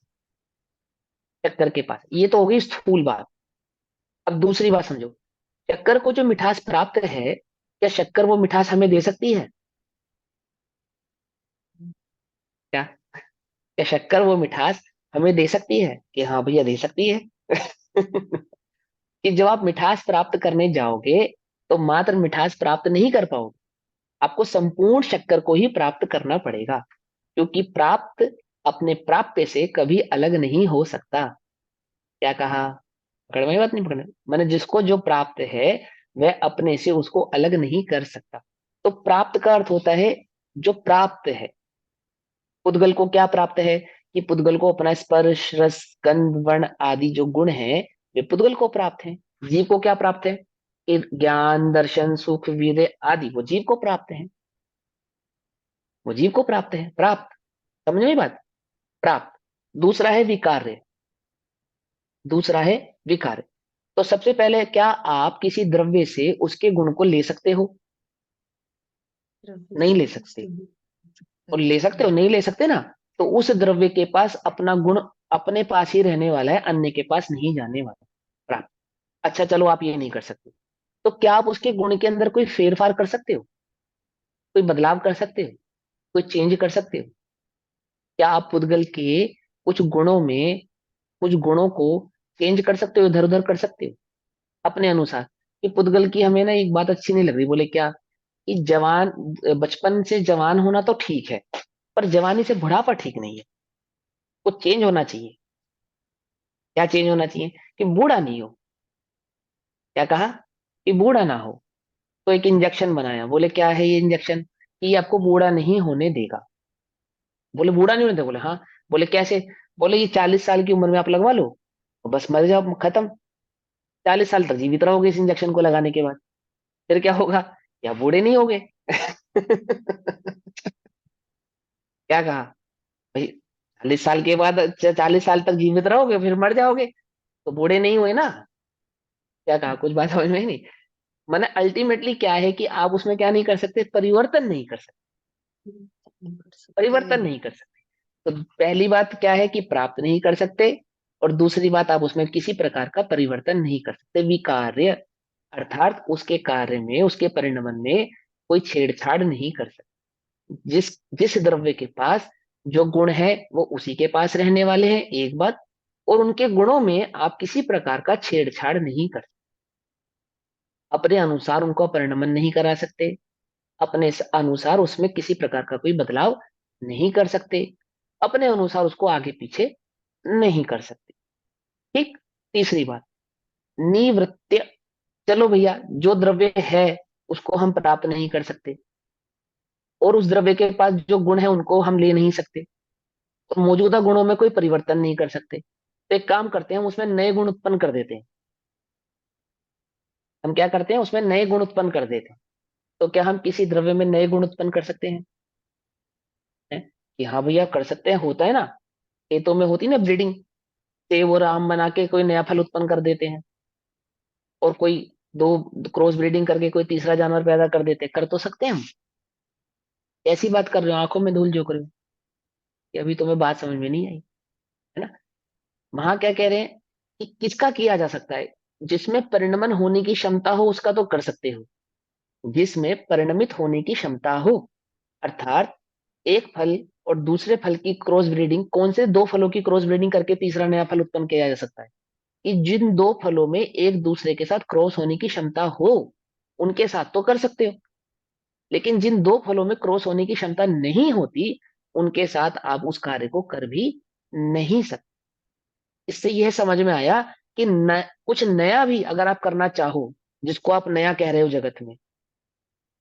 शक्कर के पास, ये तो हो गई स्थूल बात। अब दूसरी बात समझो, शक्कर को जो मिठास प्राप्त है, क्या शक्कर वो मिठास हमें दे सकती है, क्या क्या शक्कर वो मिठास हमें दे सकती है, कि हाँ भैया दे सकती है। कि जब आप मिठास प्राप्त करने जाओगे, तो मात्र मिठास प्राप्त नहीं कर पाओगे, आपको संपूर्ण शक्कर को ही प्राप्त करना पड़ेगा, क्योंकि प्राप्त अपने प्राप्य से कभी अलग नहीं हो सकता। क्या कहा, पकड़ में बात नहीं पकड़, मैंने जिसको जो प्राप्त है, वह अपने से उसको अलग नहीं कर सकता। तो प्राप्त का अर्थ होता है जो प्राप्त है। पुद्गल को क्या प्राप्त है, कि पुद्गल को अपना स्पर्श रस गंध वर्ण आदि जो गुण है, वे पुद्गल को प्राप्त है। जीव को क्या प्राप्त है, कि ज्ञान दर्शन सुख वीर्य आदि वो जीव को प्राप्त है। वो जीव को प्राप्त है, प्राप्त, समझ में बात, प्राप्त। दूसरा है विकार्य, दूसरा है विकार्य। तो सबसे पहले, क्या आप किसी द्रव्य से उसके गुण को ले सकते हो, नहीं ले सकते। और ले सकते हो, नहीं ले सकते ना, तो उस द्रव्य के पास अपना गुण अपने पास ही रहने वाला है, अन्य के पास नहीं जाने वाला। प्राप्त। अच्छा चलो, आप ये नहीं कर सकते, तो क्या आप उसके गुण के अंदर कोई फेरफार कर सकते हो, कोई बदलाव कर सकते हो, कोई चेंज कर सकते हो। क्या आप पुद्गल के कुछ गुणों में, कुछ गुणों को चेंज कर सकते हो, इधर उधर कर सकते हो अपने अनुसार। कि पुद्गल की हमें ना एक बात अच्छी नहीं लग रही, बोले क्या, कि जवान, बचपन से जवान होना तो ठीक है, पर जवानी से बुढ़ापा ठीक नहीं है, कुछ चेंज होना चाहिए। क्या चेंज होना चाहिए, कि बूढ़ा नहीं हो। क्या कहा, कि बूढ़ा ना हो। तो एक इंजेक्शन बनाया, बोले क्या है ये इंजेक्शन, कि ये आपको बूढ़ा नहीं होने देगा। बोले बूढ़ा नहीं होने देगा, बोले हाँ। बोले कैसे, बोले ये 40 साल की उम्र में आप लगवा लो, तो बस मर जाओ, खत्म। 40 साल तक जीवित रहोगे इस इंजेक्शन को लगाने के बाद, फिर क्या होगा, या बूढ़े नहीं होगे। क्या कहा भाई, 40 साल के बाद 40 साल तक जीवित रहोगे, फिर मर जाओगे, तो बूढ़े नहीं हुए ना। क्या कहा, कुछ बात समझ में नहीं। माने अल्टीमेटली क्या है, कि आप उसमें क्या नहीं कर सकते, परिवर्तन नहीं कर सकते, परिवर्तन नहीं कर सकते। तो पहली बात क्या है, कि प्राप्त नहीं कर सकते, और दूसरी बात, आप उसमें किसी प्रकार का परिवर्तन नहीं कर सकते। विकार्य अर्थात उसके कार्य में, उसके परिणमन में कोई छेड़छाड़ नहीं कर सकते। जिस जिस द्रव्य के पास जो गुण है, वो उसी के पास रहने वाले हैं, एक बात। और उनके गुणों में आप किसी प्रकार का छेड़छाड़ नहीं कर सकते, अपने अनुसार उनको परिणमन नहीं करा सकते, अपने अनुसार उसमें किसी प्रकार का कोई बदलाव नहीं कर सकते, अपने अनुसार उसको आगे पीछे नहीं कर सकते। ठीक। तीसरी बात, निवृत्य। चलो भैया, जो द्रव्य है उसको हम प्राप्त नहीं कर सकते, और उस द्रव्य के पास जो गुण है उनको हम ले नहीं सकते, तो मौजूदा गुणों में कोई परिवर्तन नहीं कर सकते। तो एक काम करते हैं, हम उसमें नए गुण उत्पन्न कर देते हैं। हम क्या करते हैं, उसमें नए गुण उत्पन्न कर देते हैं। तो क्या हम किसी द्रव्य में नए गुण उत्पन्न कर सकते हैं, हैं? कि हाँ भैया कर सकते हैं, होता है ना, खेतों में होती ना ब्रीडिंग, सेब और आम बना के कोई नया फल उत्पन्न कर देते हैं, और कोई दो क्रॉस ब्रीडिंग करके कोई तीसरा जानवर पैदा कर देते हैं, कर तो सकते हैं हम। ऐसी बात कर रहे हो, आंखों में धूल झोंक रहे हो, कि अभी तुम्हें बात समझ में नहीं आई, है ना। वहां क्या कह रहे हैं, कि किसका किया जा सकता है, जिसमें परिणमन होने की क्षमता हो उसका तो कर सकते हो, जिसमें परिणमित होने की क्षमता हो। अर्थात एक फल और दूसरे फल की क्रॉस ब्रीडिंग, कौन से दो फलों की क्रॉस ब्रीडिंग करके तीसरा नया फल उत्पन्न किया जा सकता है, कि जिन दो फलों में एक दूसरे के साथ क्रॉस होने की क्षमता हो, उनके साथ तो कर सकते हो। लेकिन जिन दो फलों में क्रॉस होने की क्षमता नहीं होती, उनके साथ आप उस कार्य को कर भी नहीं सकते। इससे यह समझ में आया कि कुछ नया भी अगर आप करना चाहो, जिसको आप नया कह रहे हो जगत में,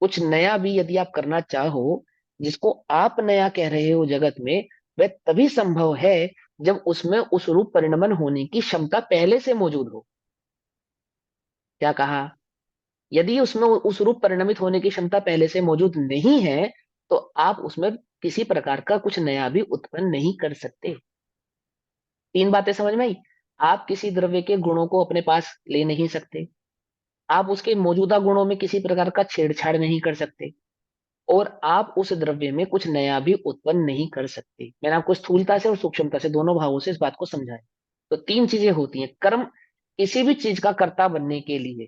कुछ नया भी यदि आप करना चाहो जिसको आप नया कह रहे हो जगत में, वह तभी संभव है जब उसमें उस रूप परिणमन होने की क्षमता पहले से मौजूद हो। क्या कहा? यदि उसमें उस रूप परिणमित होने की क्षमता पहले से मौजूद नहीं है तो आप उसमें किसी प्रकार का कुछ नया भी उत्पन्न नहीं कर सकते। तीन बातें समझ में आई। आप किसी द्रव्य के गुणों को अपने पास ले नहीं सकते, आप उसके मौजूदा गुणों में किसी प्रकार का छेड़छाड़ नहीं कर सकते, और आप उस द्रव्य में कुछ नया भी उत्पन्न नहीं कर सकते। मैंने आपको स्थूलता से और सूक्ष्मता से दोनों भावों से इस बात को समझाया। तो तीन चीजें होती हैं। कर्म, किसी भी चीज का कर्ता बनने के लिए,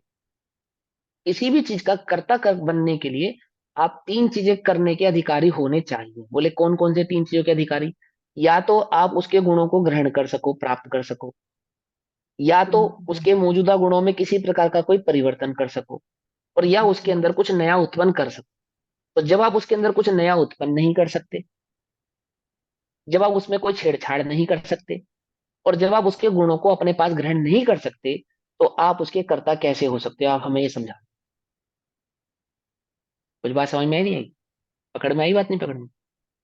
किसी भी चीज का कर्ता बनने के लिए आप तीन चीजें करने के अधिकारी होने चाहिए। बोले कौन कौन से तीन चीजों के अधिकारी? या तो आप उसके गुणों को ग्रहण कर सको, प्राप्त कर सको, या तो उसके मौजूदा गुणों में किसी प्रकार का कोई परिवर्तन कर सको, और या उसके अंदर कुछ नया उत्पन्न कर सको। तो जब आप उसके अंदर कुछ नया उत्पन्न नहीं कर सकते, जब आप उसमें कोई छेड़छाड़ नहीं कर सकते, और जब आप उसके गुणों को अपने पास ग्रहण नहीं कर सकते, तो आप उसके कर्ता कैसे हो सकते हो? आप हमें ये समझा। कुछ बात समझ में आई नहीं आई? पकड़ में आई बात? नहीं पकड़ में?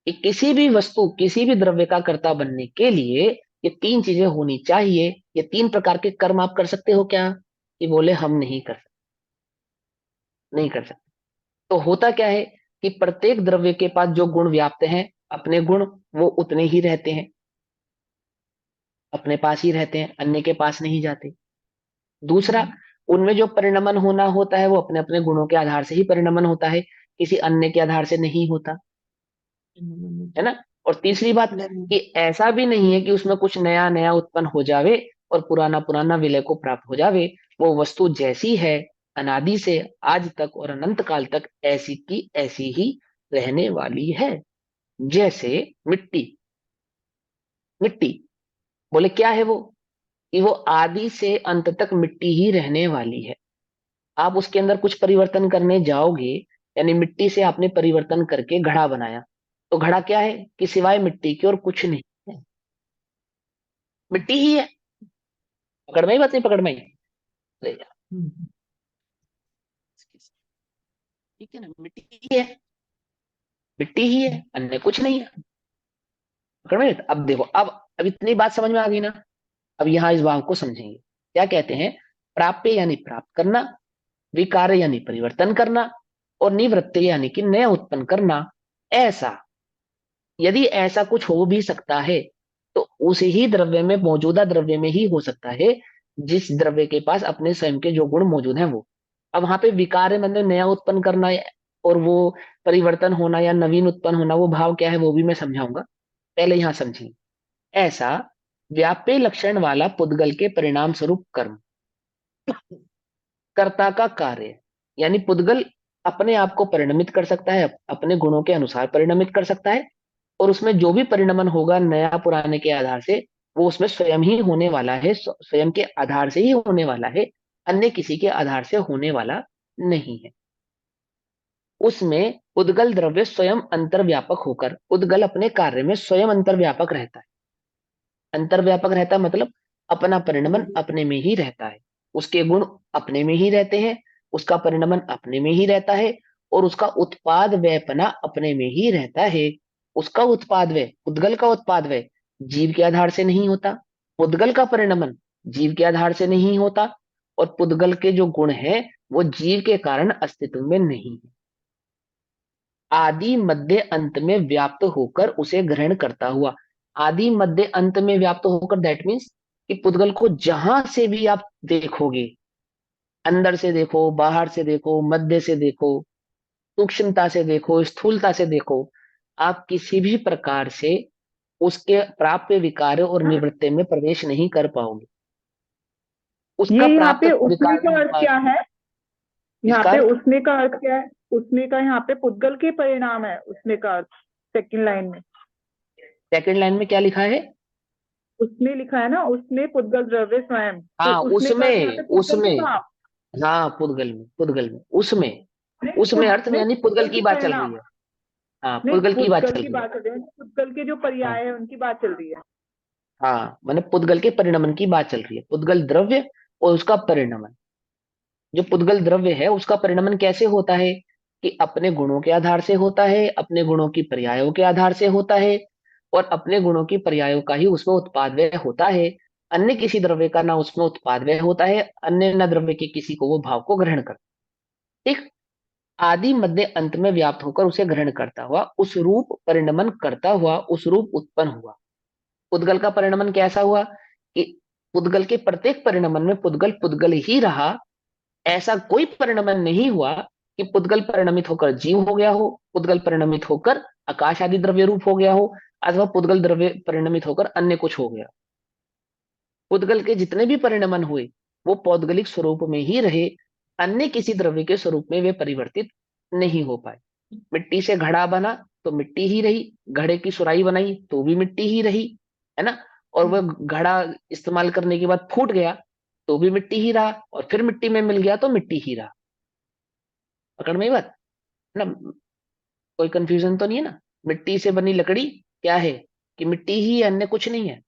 कि किसी भी वस्तु, किसी भी द्रव्य का कर्ता बनने के लिए ये तीन चीजें होनी चाहिए। ये तीन प्रकार के कर्म आप कर सकते हो क्या? कि बोले हम नहीं कर सकते, नहीं कर सकते। तो होता क्या है कि प्रत्येक द्रव्य के पास जो गुण व्याप्त हैं, अपने गुण वो उतने ही रहते हैं, अपने पास ही रहते हैं, अन्य के पास नहीं जाते। दूसरा, उनमें जो परिणमन होना होता है वो अपने अपने गुणों के आधार से ही परिणमन होता है, किसी अन्य के आधार से नहीं होता, है ना। और तीसरी बात कि ऐसा भी नहीं है कि उसमें कुछ नया नया उत्पन्न हो जावे और पुराना पुराना विलय को प्राप्त हो जावे। वो वस्तु जैसी है अनादि से आज तक और अनंत काल तक ऐसी की ऐसी ही रहने वाली है। जैसे मिट्टी, मिट्टी बोले क्या है वो? कि वो आदि से अंत तक मिट्टी ही रहने वाली है। आप उसके अंदर कुछ परिवर्तन करने जाओगे, यानी मिट्टी से आपने परिवर्तन करके घड़ा बनाया, तो घड़ा क्या है कि सिवाय मिट्टी के और कुछ नहीं है, मिट्टी ही है। पकड़ में ही बात? नहीं पकड़ में ही? अरे यार, ठीक है ना, मिट्टी ही है, मिट्टी ही है, अन्य कुछ नहीं है। पकड़ में? अब देखो, अब इतनी बात समझ में आ गई ना। अब यहाँ इस भाव को समझेंगे। क्या कहते हैं? प्राप्य यानी प्राप्त करना, विकार यानी परिवर्तन करना, और निवृत्ति यानी कि नया उत्पन्न करना। ऐसा, यदि ऐसा कुछ हो भी सकता है तो उसी ही द्रव्य में, मौजूदा द्रव्य में ही हो सकता है जिस द्रव्य के पास अपने स्वयं के जो गुण मौजूद हैं वो। अब वहां पे विकार मतलब नया उत्पन्न करना, और वो परिवर्तन होना या नवीन उत्पन्न होना, वो भाव क्या है वो भी मैं समझाऊंगा। पहले यहां समझिए। ऐसा व्याप्य लक्षण वाला पुद्गल के परिणाम स्वरूप कर्म, कर्ता का कार्य, यानी पुद्गल अपने आप को परिणमित कर सकता है, अपने गुणों के अनुसार परिणमित कर सकता है, और उसमें जो भी परिणमन होगा नया पुराने के आधार से, वो उसमें स्वयं ही होने वाला है, स्वयं के आधार से ही होने वाला है, अन्य किसी के आधार से होने वाला नहीं है। उसमें उद्गल द्रव्य स्वयं अंतर्व्यापक होकर, उद्गल अपने कार्य में स्वयं अंतर्व्यापक रहता है। अंतर्व्यापक रहता है मतलब अपना परिणमन अपने में ही रहता है, उसके गुण अपने में ही रहते हैं, उसका परिणमन अपने में ही रहता है, और उसका उत्पाद व्ययपना अपने में ही रहता है। उसका उत्पाद व्यय, उद्गल का उत्पाद व्यय जीव के आधार से नहीं होता, उद्गल का परिणमन जीव के आधार से नहीं होता, और पुद्गल के जो गुण है वो जीव के कारण अस्तित्व में नहीं है। आदि मध्य अंत में व्याप्त होकर उसे ग्रहण करता हुआ, आदि मध्य अंत में व्याप्त होकर, दैट मीन्स कि पुद्गल को जहां से भी आप देखोगे, अंदर से देखो, बाहर से देखो, मध्य से देखो, सूक्ष्मता से देखो, स्थूलता से देखो, आप किसी भी प्रकार से उसके प्राप्य विकार और निवृत्ति में प्रवेश नहीं कर पाओगे। उसका ये यहाँ प्राप्त पे उसने विकार का अर्थ क्या है? यहाँ इसका पे अर्थ उसने का अर्थ क्या है? उसने का यहाँ पे पुद्गल के परिणाम है उसने का अर्थ, सेकंड लाइन में। सेकंड लाइन में क्या लिखा है? उसने लिखा है ना, उसने पुद्गल द्रव्य स्वयं, तो हाँ उसने का अर्थ यहाँ उसमें, पे पुद्गल के उसमें, भाव, हाँ पुद्गल में, पुद्गल में, उसमें, नहीं उसमें अर्थ में, नहीं, यानी पुद्गल पुद्गल की के बात चल रही परिणाम, है। हाँ नहीं पुद्गल की बात पुद्गल चल की रही है। बात चल रही है, पुद्गल के जो हाँ पर्याय है उनकी बात चल रही है। हाँ, मैंने पुद्गल के परिणमन की बात चल रही है, पुद्गल द्रव्य और उसका परिणमन। जो पुद्गल द्रव्य है उसका परिणमन कैसे होता है कि अपने गुणों के आधार से होता है, अपने गुणों की पर्यायों के आधार से होता है, और अपने गुणों की पर्यायों का ही उसमें उत्पाद व्यय होता है। अन्य किसी द्रव्य का ना उसमें उत्पाद व्यय होता है, अन्य न द्रव्य के किसी को वो भाव को ग्रहण करता है। ठीक, आदि मध्य अंत में व्याप्त होकर उसे ग्रहण करता हुआ उस रूप परिणमन करता हुआ उस रूप उत्पन्न हुआ। पुद्गल का परिणमन कैसा हुआ कि पुद्गल के प्रत्येक परिणमन में पुद्गल पुद्गल ही रहा। ऐसा कोई परिणमन नहीं हुआ कि पुद्गल परिणमित होकर जीव हो गया हो, पुद्गल परिणमित होकर आकाश आदि द्रव्य रूप हो गया हो, अथवा पुद्गल द्रव्य परिणमित होकर अन्य कुछ हो गया। पुद्गल के जितने भी परिणमन हुए वो पौद्गलिक स्वरूप में ही रहे, अन्य किसी द्रव्य के स्वरूप में वे परिवर्तित नहीं हो पाए। मिट्टी से घड़ा बना तो मिट्टी ही रही, घड़े की सुराही बनाई तो भी मिट्टी ही रही, है ना। और वह घड़ा इस्तेमाल करने के बाद फूट गया तो भी मिट्टी ही रहा, और फिर मिट्टी में मिल गया तो मिट्टी ही रहा। पकड़ में ही बात है ना, कोई कंफ्यूजन तो नहीं है ना। मिट्टी से बनी लकड़ी क्या है कि मिट्टी ही है, अन्य कुछ नहीं है।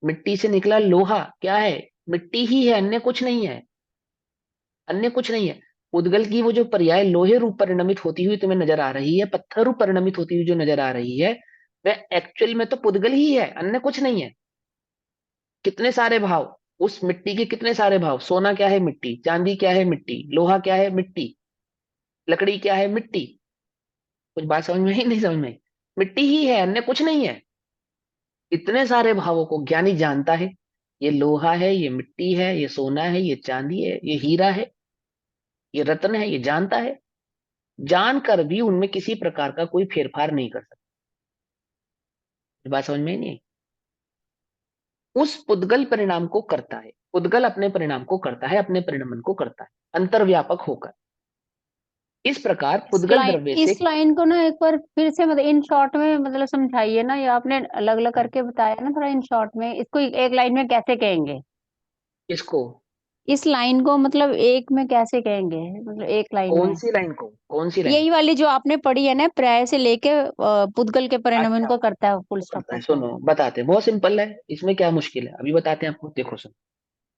मिट्टी से निकला लोहा क्या है, मिट्टी ही है, अन्य कुछ नहीं है, अन्य कुछ नहीं है। उद्गल की वो जो पर्याय लोहे रूप परिणमित होती हुई तुम्हें नजर आ रही है, पत्थर रूप परिणमित होती हुई जो नजर आ रही है, वह एक्चुअल में तो पुद्गल ही है, अन्य कुछ नहीं है। कितने सारे भाव उस मिट्टी के, कितने सारे भाव। सोना क्या है, मिट्टी। चांदी क्या है, मिट्टी। लोहा क्या है, मिट्टी। लकड़ी क्या है, मिट्टी। कुछ बात समझ में ही नहीं, समझ में आई? मिट्टी ही है, अन्य कुछ नहीं है। इतने सारे भावों को ज्ञानी जानता है। ये लोहा है, ये मिट्टी है, ये सोना है, ये चांदी है, ये हीरा है, ये रत्न है, ये जानता है। जानकर भी उनमें किसी प्रकार का कोई फेरफार नहीं कर सकता। ये बात समझ में ही नहीं आई? उस पुद्गल परिणाम को करता है, पुद्गल अपने परिणाम को करता है, अपने परिणमन को करता है अंतर्व्यापक होकर। इस प्रकार पुद्गल द्रव्य से। इस लाइन को ना एक बार फिर से मतलब इन शॉर्ट में मतलब समझाइए ना, ये आपने अलग अलग करके बताया ना, थोड़ा इन शॉर्ट में इसको एक लाइन में कैसे कहेंगे? इसको इस लाइन को मतलब एक में कैसे कहेंगे, मतलब एक लाइन कौन में? सी लाइन को, कौन सी लाइन? यही वाली जो आपने पढ़ी है ना, प्राय से लेके पुद्गल के परिणमन अच्छा, को करता है फुल वो स्टॉप करता है, करता है। सुनो बताते हैं, बहुत सिंपल है, इसमें क्या मुश्किल है, अभी बताते हैं आपको। देखो सुनो,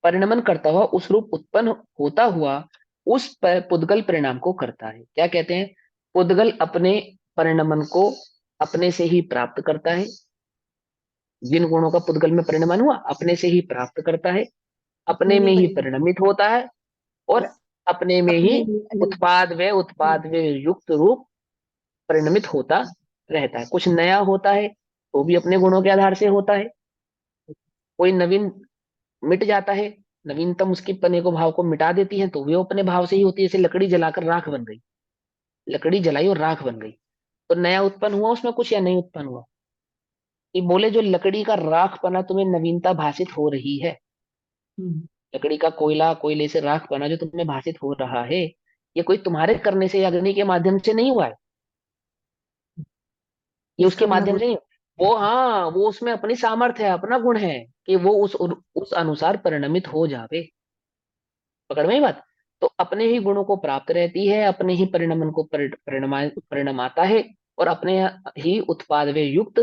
परिणमन करता हुआ उस रूप उत्पन्न होता हुआ उस पुद्गल परिणाम को करता है। क्या कहते हैं? पुद्गल अपने परिणमन को अपने से ही प्राप्त करता है। जिन गुणों का पुद्गल में परिणमन हुआ अपने से ही प्राप्त करता है, अपने में ही परिणमित होता है, और अपने में ही उत्पाद व युक्त रूप परिणमित होता रहता है। कुछ नया होता है तो भी अपने गुणों के आधार से होता है। कोई नवीन मिट जाता है, नवीनतम उसकी पने को भाव को मिटा देती है तो वो अपने भाव से ही होती है। जैसे लकड़ी जलाकर राख बन गई, लकड़ी जलाई और राख बन गई, तो नया उत्पन्न हुआ उसमें कुछ या नहीं उत्पन्न हुआ? ये बोले जो लकड़ी का राख बना तुम्हें नवीनता भाषित हो रही है, लकड़ी का कोयला, कोयले से राख बना जो तुम्हें भाषित हो रहा है, ये कोई तुम्हारे करने से या अग्नि के माध्यम से नहीं हुआ है, ये उसके माध्यम से नहीं। वो हाँ, वो उसमें अपनी सामर्थ्य है, अपना गुण है कि वो उस अनुसार परिणमित हो जावे। पकड़ में ही बात। तो अपने ही गुणों को प्राप्त रहती है, अपने ही परिणमन को परिणमाता है, और अपने ही उत्पाद वे युक्त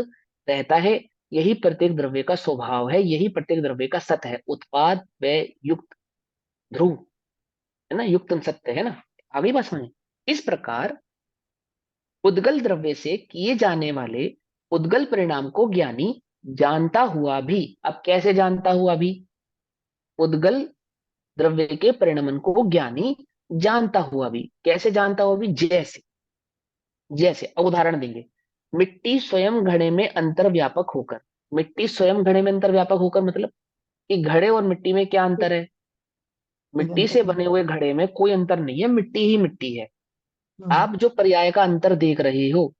रहता है। यही प्रत्येक द्रव्य का स्वभाव है, यही प्रत्येक द्रव्य का सत्य है। उत्पाद व युक्त ध्रुव, है ना, युक्त सत्य है ना। आगे बात समझे। इस प्रकार उद्गल द्रव्य से किए जाने वाले उद्गल परिणाम को ज्ञानी जानता हुआ भी, अब कैसे जानता हुआ भी? उद्गल द्रव्य के परिणमन को ज्ञानी जानता हुआ भी, कैसे जानता हुआ भी? जैसे, जैसे अब उदाहरण देंगे। मिट्टी स्वयं घड़े में अंतर्व्यापक होकर, मिट्टी स्वयं घड़े में अंतर्व्यापक होकर मतलब कि घड़े और मिट्टी में क्या अंतर है? मिट्टी से बने हुए घड़े में कोई अंतर नहीं है, मिट्टी ही मिट्टी है। आप जो पर्याय का अंतर देख रहे हो,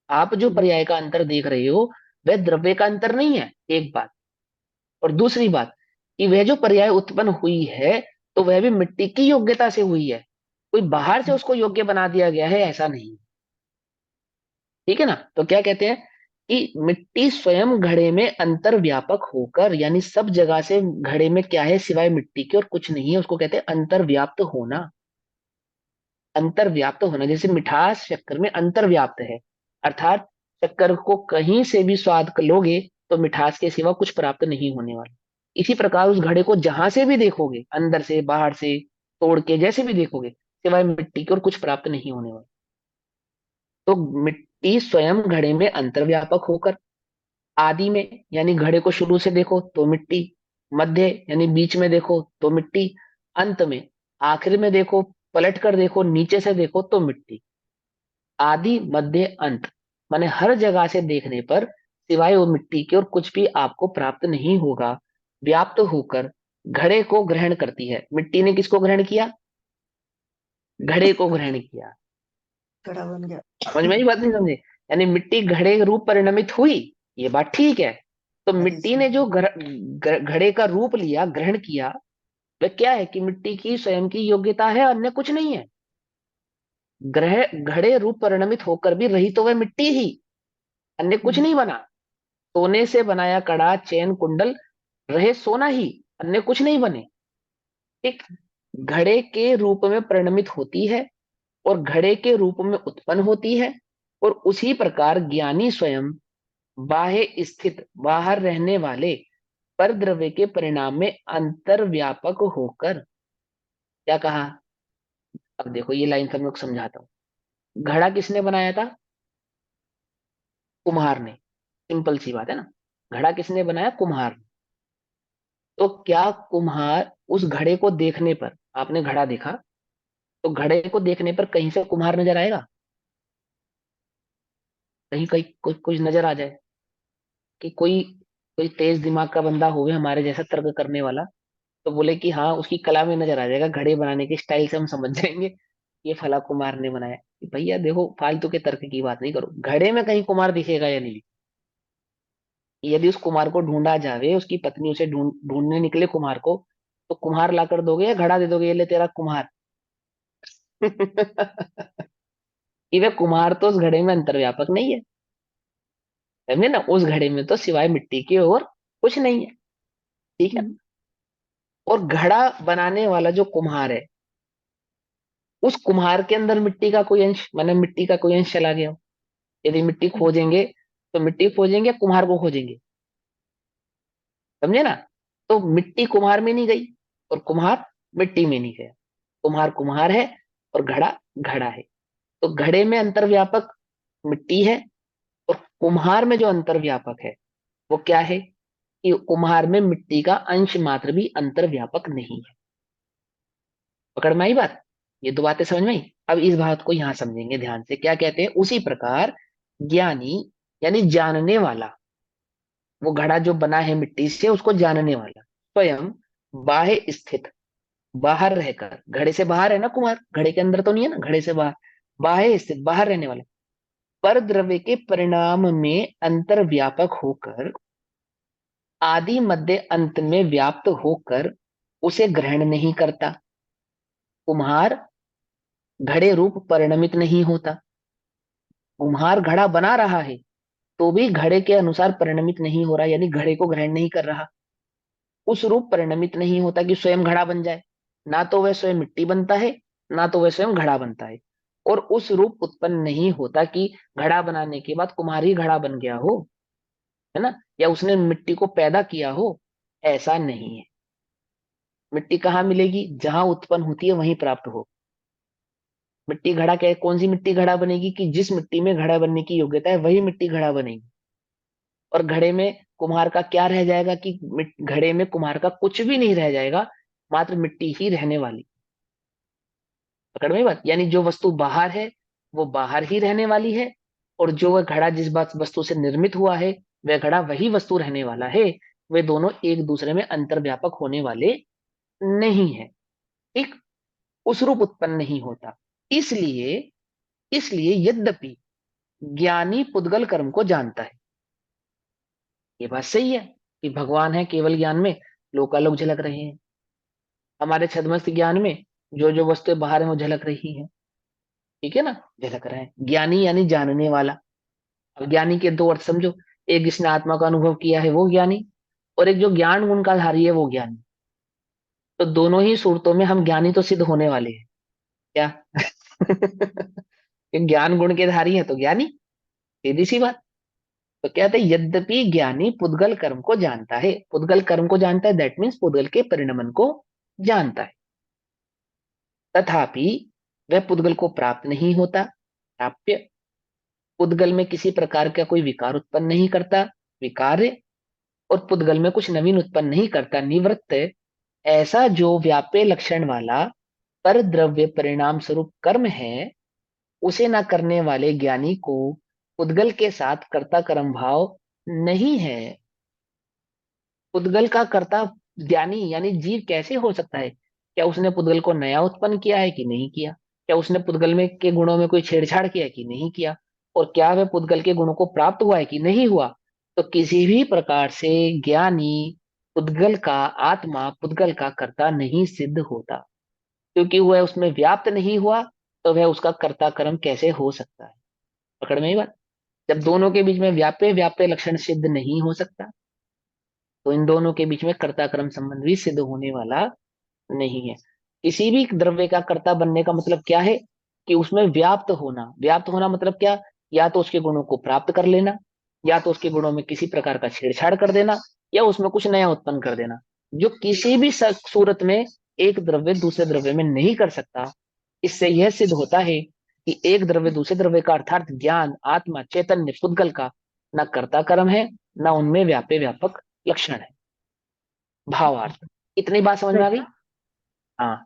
आप जो पर्याय का अंतर देख रहे हो, वह द्रव्य का अंतर नहीं है, एक बात। और दूसरी बात कि वह जो पर्याय उत्पन्न हुई है तो वह भी मिट्टी की योग्यता से हुई है, कोई बाहर से उसको योग्य बना दिया गया है, ऐसा नहीं। ठीक है ना। तो क्या कहते हैं कि मिट्टी स्वयं घड़े में अंतर्व्यापक होकर, यानी सब जगह से घड़े में क्या है सिवाय मिट्टी के और कुछ नहीं है, उसको कहते हैं अंतर्व्याप्त होना। अंतर्व्याप्त होना, जैसे मिठास शक्कर में अंतर्व्याप्त है, अर्थात शक्कर को कहीं से भी स्वाद लोगे तो मिठास के सिवा कुछ प्राप्त नहीं होने वाला। इसी प्रकार उस घड़े को जहां से भी देखोगे, अंदर से बाहर से तोड़ के जैसे भी देखोगे, सिवाय मिट्टी के और कुछ प्राप्त नहीं होने वाला। तो मिट्टी स्वयं घड़े में अंतर्व्यापक होकर आदि में यानी घड़े को शुरू से देखो तो मिट्टी, मध्य यानी बीच में देखो तो मिट्टी, अंत में आखिर में देखो, पलट कर देखो, नीचे से देखो तो मिट्टी। आदि मध्य अंत माने हर जगह से देखने पर सिवाय वो मिट्टी के और कुछ भी आपको प्राप्त नहीं होगा। व्याप्त होकर घड़े को ग्रहण करती है। मिट्टी ने किसको ग्रहण किया? घड़े को ग्रहण किया। घड़ा बन गया। समझ में आई बात? नहीं समझे? यानी मिट्टी घड़े के रूप परिणमित हुई, ये बात ठीक है। तो मिट्टी ने जो घड़े का रूप लिया, ग्रहण किया, वह क्या है कि मिट्टी की स्वयं की योग्यता है, अन्य कुछ नहीं है। ग्रह घड़े रूप परिणमित होकर भी रही तो वह मिट्टी ही, अन्य कुछ नहीं बना। सोने से बनाया कड़ा, चैन, कुंडल रहे सोना ही, अन्य कुछ नहीं बने। ठीक, घड़े के रूप में परिणमित होती है और घड़े के रूप में उत्पन्न होती है। और उसी प्रकार ज्ञानी स्वयं बाह्य स्थित, बाहर रहने वाले पर द्रव्य के परिणाम में अंतर्व्यापक होकर, क्या कहा? अब देखो ये लाइन सब लोग समझाता हूं। घड़ा किसने बनाया था? कुम्हार ने। सिंपल सी बात है ना। घड़ा किसने बनाया? कुम्हार ने। तो क्या कुम्हार उस घड़े को देखने पर, आपने घड़ा देखा, तो घड़े को देखने पर कहीं से कुम्हार नजर आएगा? कहीं कहीं कुछ नजर आ जाए कि कोई कोई तेज दिमाग का बंदा होवे हमारे जैसा तर्क करने वाला, तो बोले कि हाँ उसकी कला में नजर आ जाएगा, घड़े बनाने के स्टाइल से हम समझ जाएंगे ये फला कुमार ने बनाया। भैया देखो फालतू के तर्क की बात नहीं करो। घड़े में कहीं कुमार दिखेगा या नहीं? यदि उस कुमार को ढूंढा जावे, उसकी पत्नी उसे ढूंढने निकले कुमार को, तो कुम्हार ला कर दोगे या घड़ा दे दोगे, ये ले तेरा कुम्हार? कि वे कुम्हार तो उस घड़े में अंतर्व्यापक नहीं है। समझे ना? उस घड़े में तो सिवाय मिट्टी के और कुछ नहीं है। ठीक है। और घड़ा बनाने वाला जो कुम्हार है, उस कुम्हार के अंदर मिट्टी का कोई अंश, माने मिट्टी का कोई अंश चला गया हो। यदि मिट्टी खोजेंगे तो मिट्टी खोजेंगे या कुम्हार को खोजेंगे? समझे ना? तो मिट्टी कुम्हार में नहीं गई और कुम्हार मिट्टी में नहीं गया। कुम्हार कुम्हार है और घड़ा घड़ा है। तो घड़े में अंतर्व्यापक मिट्टी है और कुम्हार में जो अंतर्व्यापक है वो क्या है कि कुम्हार में मिट्टी का अंश मात्र भी अंतर्व्यापक नहीं है। पकड़ में आई बात? ये दो बातें समझ में आई। अब इस बात को यहां समझेंगे ध्यान से। क्या कहते हैं? उसी प्रकार ज्ञानी यानी जानने वाला, वो घड़ा जो बना है मिट्टी से उसको जानने वाला, स्वयं बाह्य स्थित, बाहर रहकर, घड़े से बाहर है ना कुमार, घड़े के अंदर तो नहीं है ना, घड़े से बाहर, बाह्य स्थित बाहर रहने वाला, पर द्रव्य के परिणाम में अंतर्व्यापक होकर आदि मध्य अंत में व्याप्त होकर उसे ग्रहण नहीं करता। कुम्हार घड़े रूप परिणमित नहीं होता। कुम्हार घड़ा बना रहा है तो भी घड़े के अनुसार परिणमित नहीं हो रहा, यानी घड़े को ग्रहण नहीं कर रहा। उस रूप परिणमित नहीं होता कि स्वयं घड़ा बन जाए। ना तो वह स्वयं मिट्टी बनता है, ना तो वह स्वयं घड़ा बनता है। और उस रूप उत्पन्न नहीं होता कि घड़ा बनाने के बाद कुम्हार ही घड़ा बन गया हो, है ना, या उसने मिट्टी को पैदा किया हो। ऐसा नहीं है। मिट्टी कहाँ मिलेगी? जहां उत्पन्न होती है वहीं प्राप्त हो। मिट्टी घड़ा क्या है? कौन सी मिट्टी घड़ा बनेगी? कि जिस मिट्टी में घड़ा बनने की योग्यता है वही मिट्टी घड़ा बनेगी। और घड़े में कुम्हार का क्या रह जाएगा? कि घड़े में कुम्हार का कुछ भी नहीं रह जाएगा, मात्र मिट्टी ही रहने वाली। पकड़ में बात? यानी जो वस्तु बाहर है वो बाहर ही रहने वाली है, और जो वह घड़ा जिस बात वस्तु से निर्मित हुआ है वह घड़ा वही वस्तु रहने वाला है। वे दोनों एक दूसरे में अंतर्व्यापक होने वाले नहीं है। एक उस रूप उत्पन्न नहीं होता। इसलिए इसलिए यद्यपि ज्ञानी पुद्गल कर्म को जानता है, ये बात सही है कि भगवान है केवल ज्ञान में, लोकालोक झलक रहे हैं। हमारे छद्मस्त ज्ञान में जो जो वस्तुएं बाहर है वो झलक रही है। ठीक है ना? झलक रहा है। ज्ञानी यानी जानने वाला। अब ज्ञानी के दो अर्थ समझो। एक जिसने आत्मा का अनुभव किया है वो ज्ञानी, और एक जो ज्ञान गुण का धारी है वो ज्ञानी। तो दोनों ही सूरतों में हम ज्ञानी तो सिद्ध होने वाले हैं। क्या? ये ज्ञान गुण के धारी है तो ज्ञानी, सीधी सी बात। तो कहते हैं यद्यपि ज्ञानी पुद्गल कर्म को जानता है, पुद्गल कर्म को जानता है, दैट मीन्स पुद्गल के परिणमन को जानता है, तथापि वह पुद्गल को प्राप्त नहीं होता। प्राप्य, पुद्गल में किसी प्रकार का कोई विकार उत्पन्न नहीं करता, विकार्य, और पुद्गल में कुछ नवीन उत्पन्न नहीं करता, निवृत्त, ऐसा जो व्याप्य लक्षण वाला पर द्रव्य परिणाम स्वरूप कर्म है, उसे न करने वाले ज्ञानी को पुद्गल के साथ कर्ता कर्म भाव नहीं है। पुद्गल का कर्ता ज्ञानी यानी जीव कैसे हो सकता है? क्या उसने पुद्गल को नया उत्पन्न किया है कि नहीं किया? क्या उसने पुद्गल में के गुणों में कोई छेड़छाड़ किया है कि नहीं किया? और क्या वह पुद्गल के गुणों को प्राप्त हुआ है कि नहीं हुआ? तो किसी भी प्रकार से ज्ञानी पुद्गल का आत्मा पुद्गल का कर्ता नहीं सिद्ध होता, क्योंकि वह उसमें व्याप्त नहीं हुआ, तो वह उसका कर्ता कर्म कैसे हो सकता है? पकड़ में ही बात। जब दोनों के बीच में व्याप्य व्याप्य लक्षण सिद्ध नहीं हो सकता, तो इन दोनों के बीच में कर्ता कर्म संबंध भी सिद्ध होने वाला नहीं है। किसी भी द्रव्य का कर्ता बनने का मतलब क्या है? कि उसमें व्याप्त होना। व्याप्त होना मतलब क्या? या तो उसके गुणों को प्राप्त कर लेना, या तो उसके गुणों में किसी प्रकार का छेड़छाड़ कर देना, या उसमें कुछ नया उत्पन्न कर देना, जो किसी भी सूरत में एक द्रव्य दूसरे द्रव्य में नहीं कर सकता। इससे यह सिद्ध होता है कि एक द्रव्य दूसरे द्रव्य का अर्थात ज्ञान, आत्मा, चैतन्य, पुद्गल का न कर्ता कर्म है, न उनमें व्याप्य व्यापक लक्षण है। भावार्थ। इतनी बात समझ में आ गई? हाँ।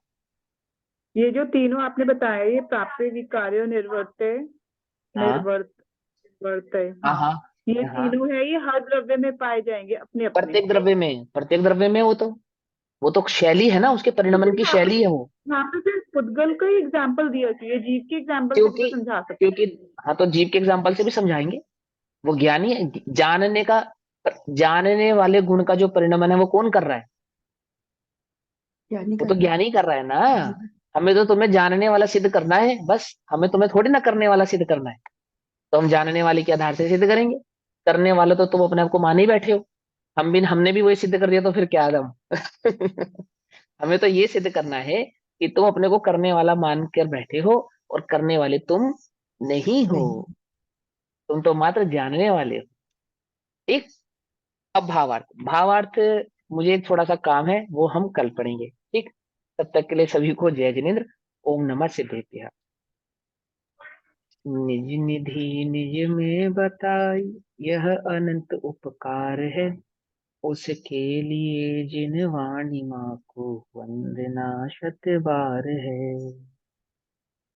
ये जो तीनों आपने बताया, ये प्राप्य, विकार्य, निर्वर्त हाँ निर्वर्त है, हाँ हाँ ये हाँ। तीनों है, ये हर द्रव्य में पाए जाएंगे अपने अपने। प्रत्येक द्रव्य में वो तो शैली है ना, उसके परिणमन की शैली है वो। यहाँ पे सिर्फ पुद्गल का ही एग्जाम्पल दिया चाहिए, जीव के एग्जाम्पल से भी क्योंकि तो समझा सकते क्योंकि हाँ, तो जीव के एग्जाम्पल से भी समझाएंगे। वो ज्ञानी है, जानने का, जानने वाले गुण का जो परिणमन है वो कौन कर रहा है? ज्ञानी वो कर तो रहा ज्ञानी कर रहा है ना। है। हमें तो तुम्हें जानने वाला सिद्ध करना है बस, हमें तुम्हें थोड़ी ना करने वाला सिद्ध करना है। तो हम जानने वाले के आधार से सिद्ध करेंगे, करने वाले तो तुम अपने आप को मान ही बैठे हो। हमने भी वही सिद्ध कर दिया, तो फिर क्या दम। हमें तो ये सिद्ध करना है कि तुम अपने को करने वाला मान कर बैठे हो, और करने वाले तुम नहीं हो। नहीं। तुम तो मात्र जानने वाले हो। ठीक। अब भावार्थ। भावार्थ मुझे थोड़ा सा काम है, वो हम कल पढ़ेंगे। ठीक। तब तक के लिए सभी को जय जिनेन्द्र। ओम नमः सिद्धेभ्यः। निज निधि निज में बताई, यह अनंत उपकार है, उसके लिए जिन वाणी माँ को वंदना शत बार है।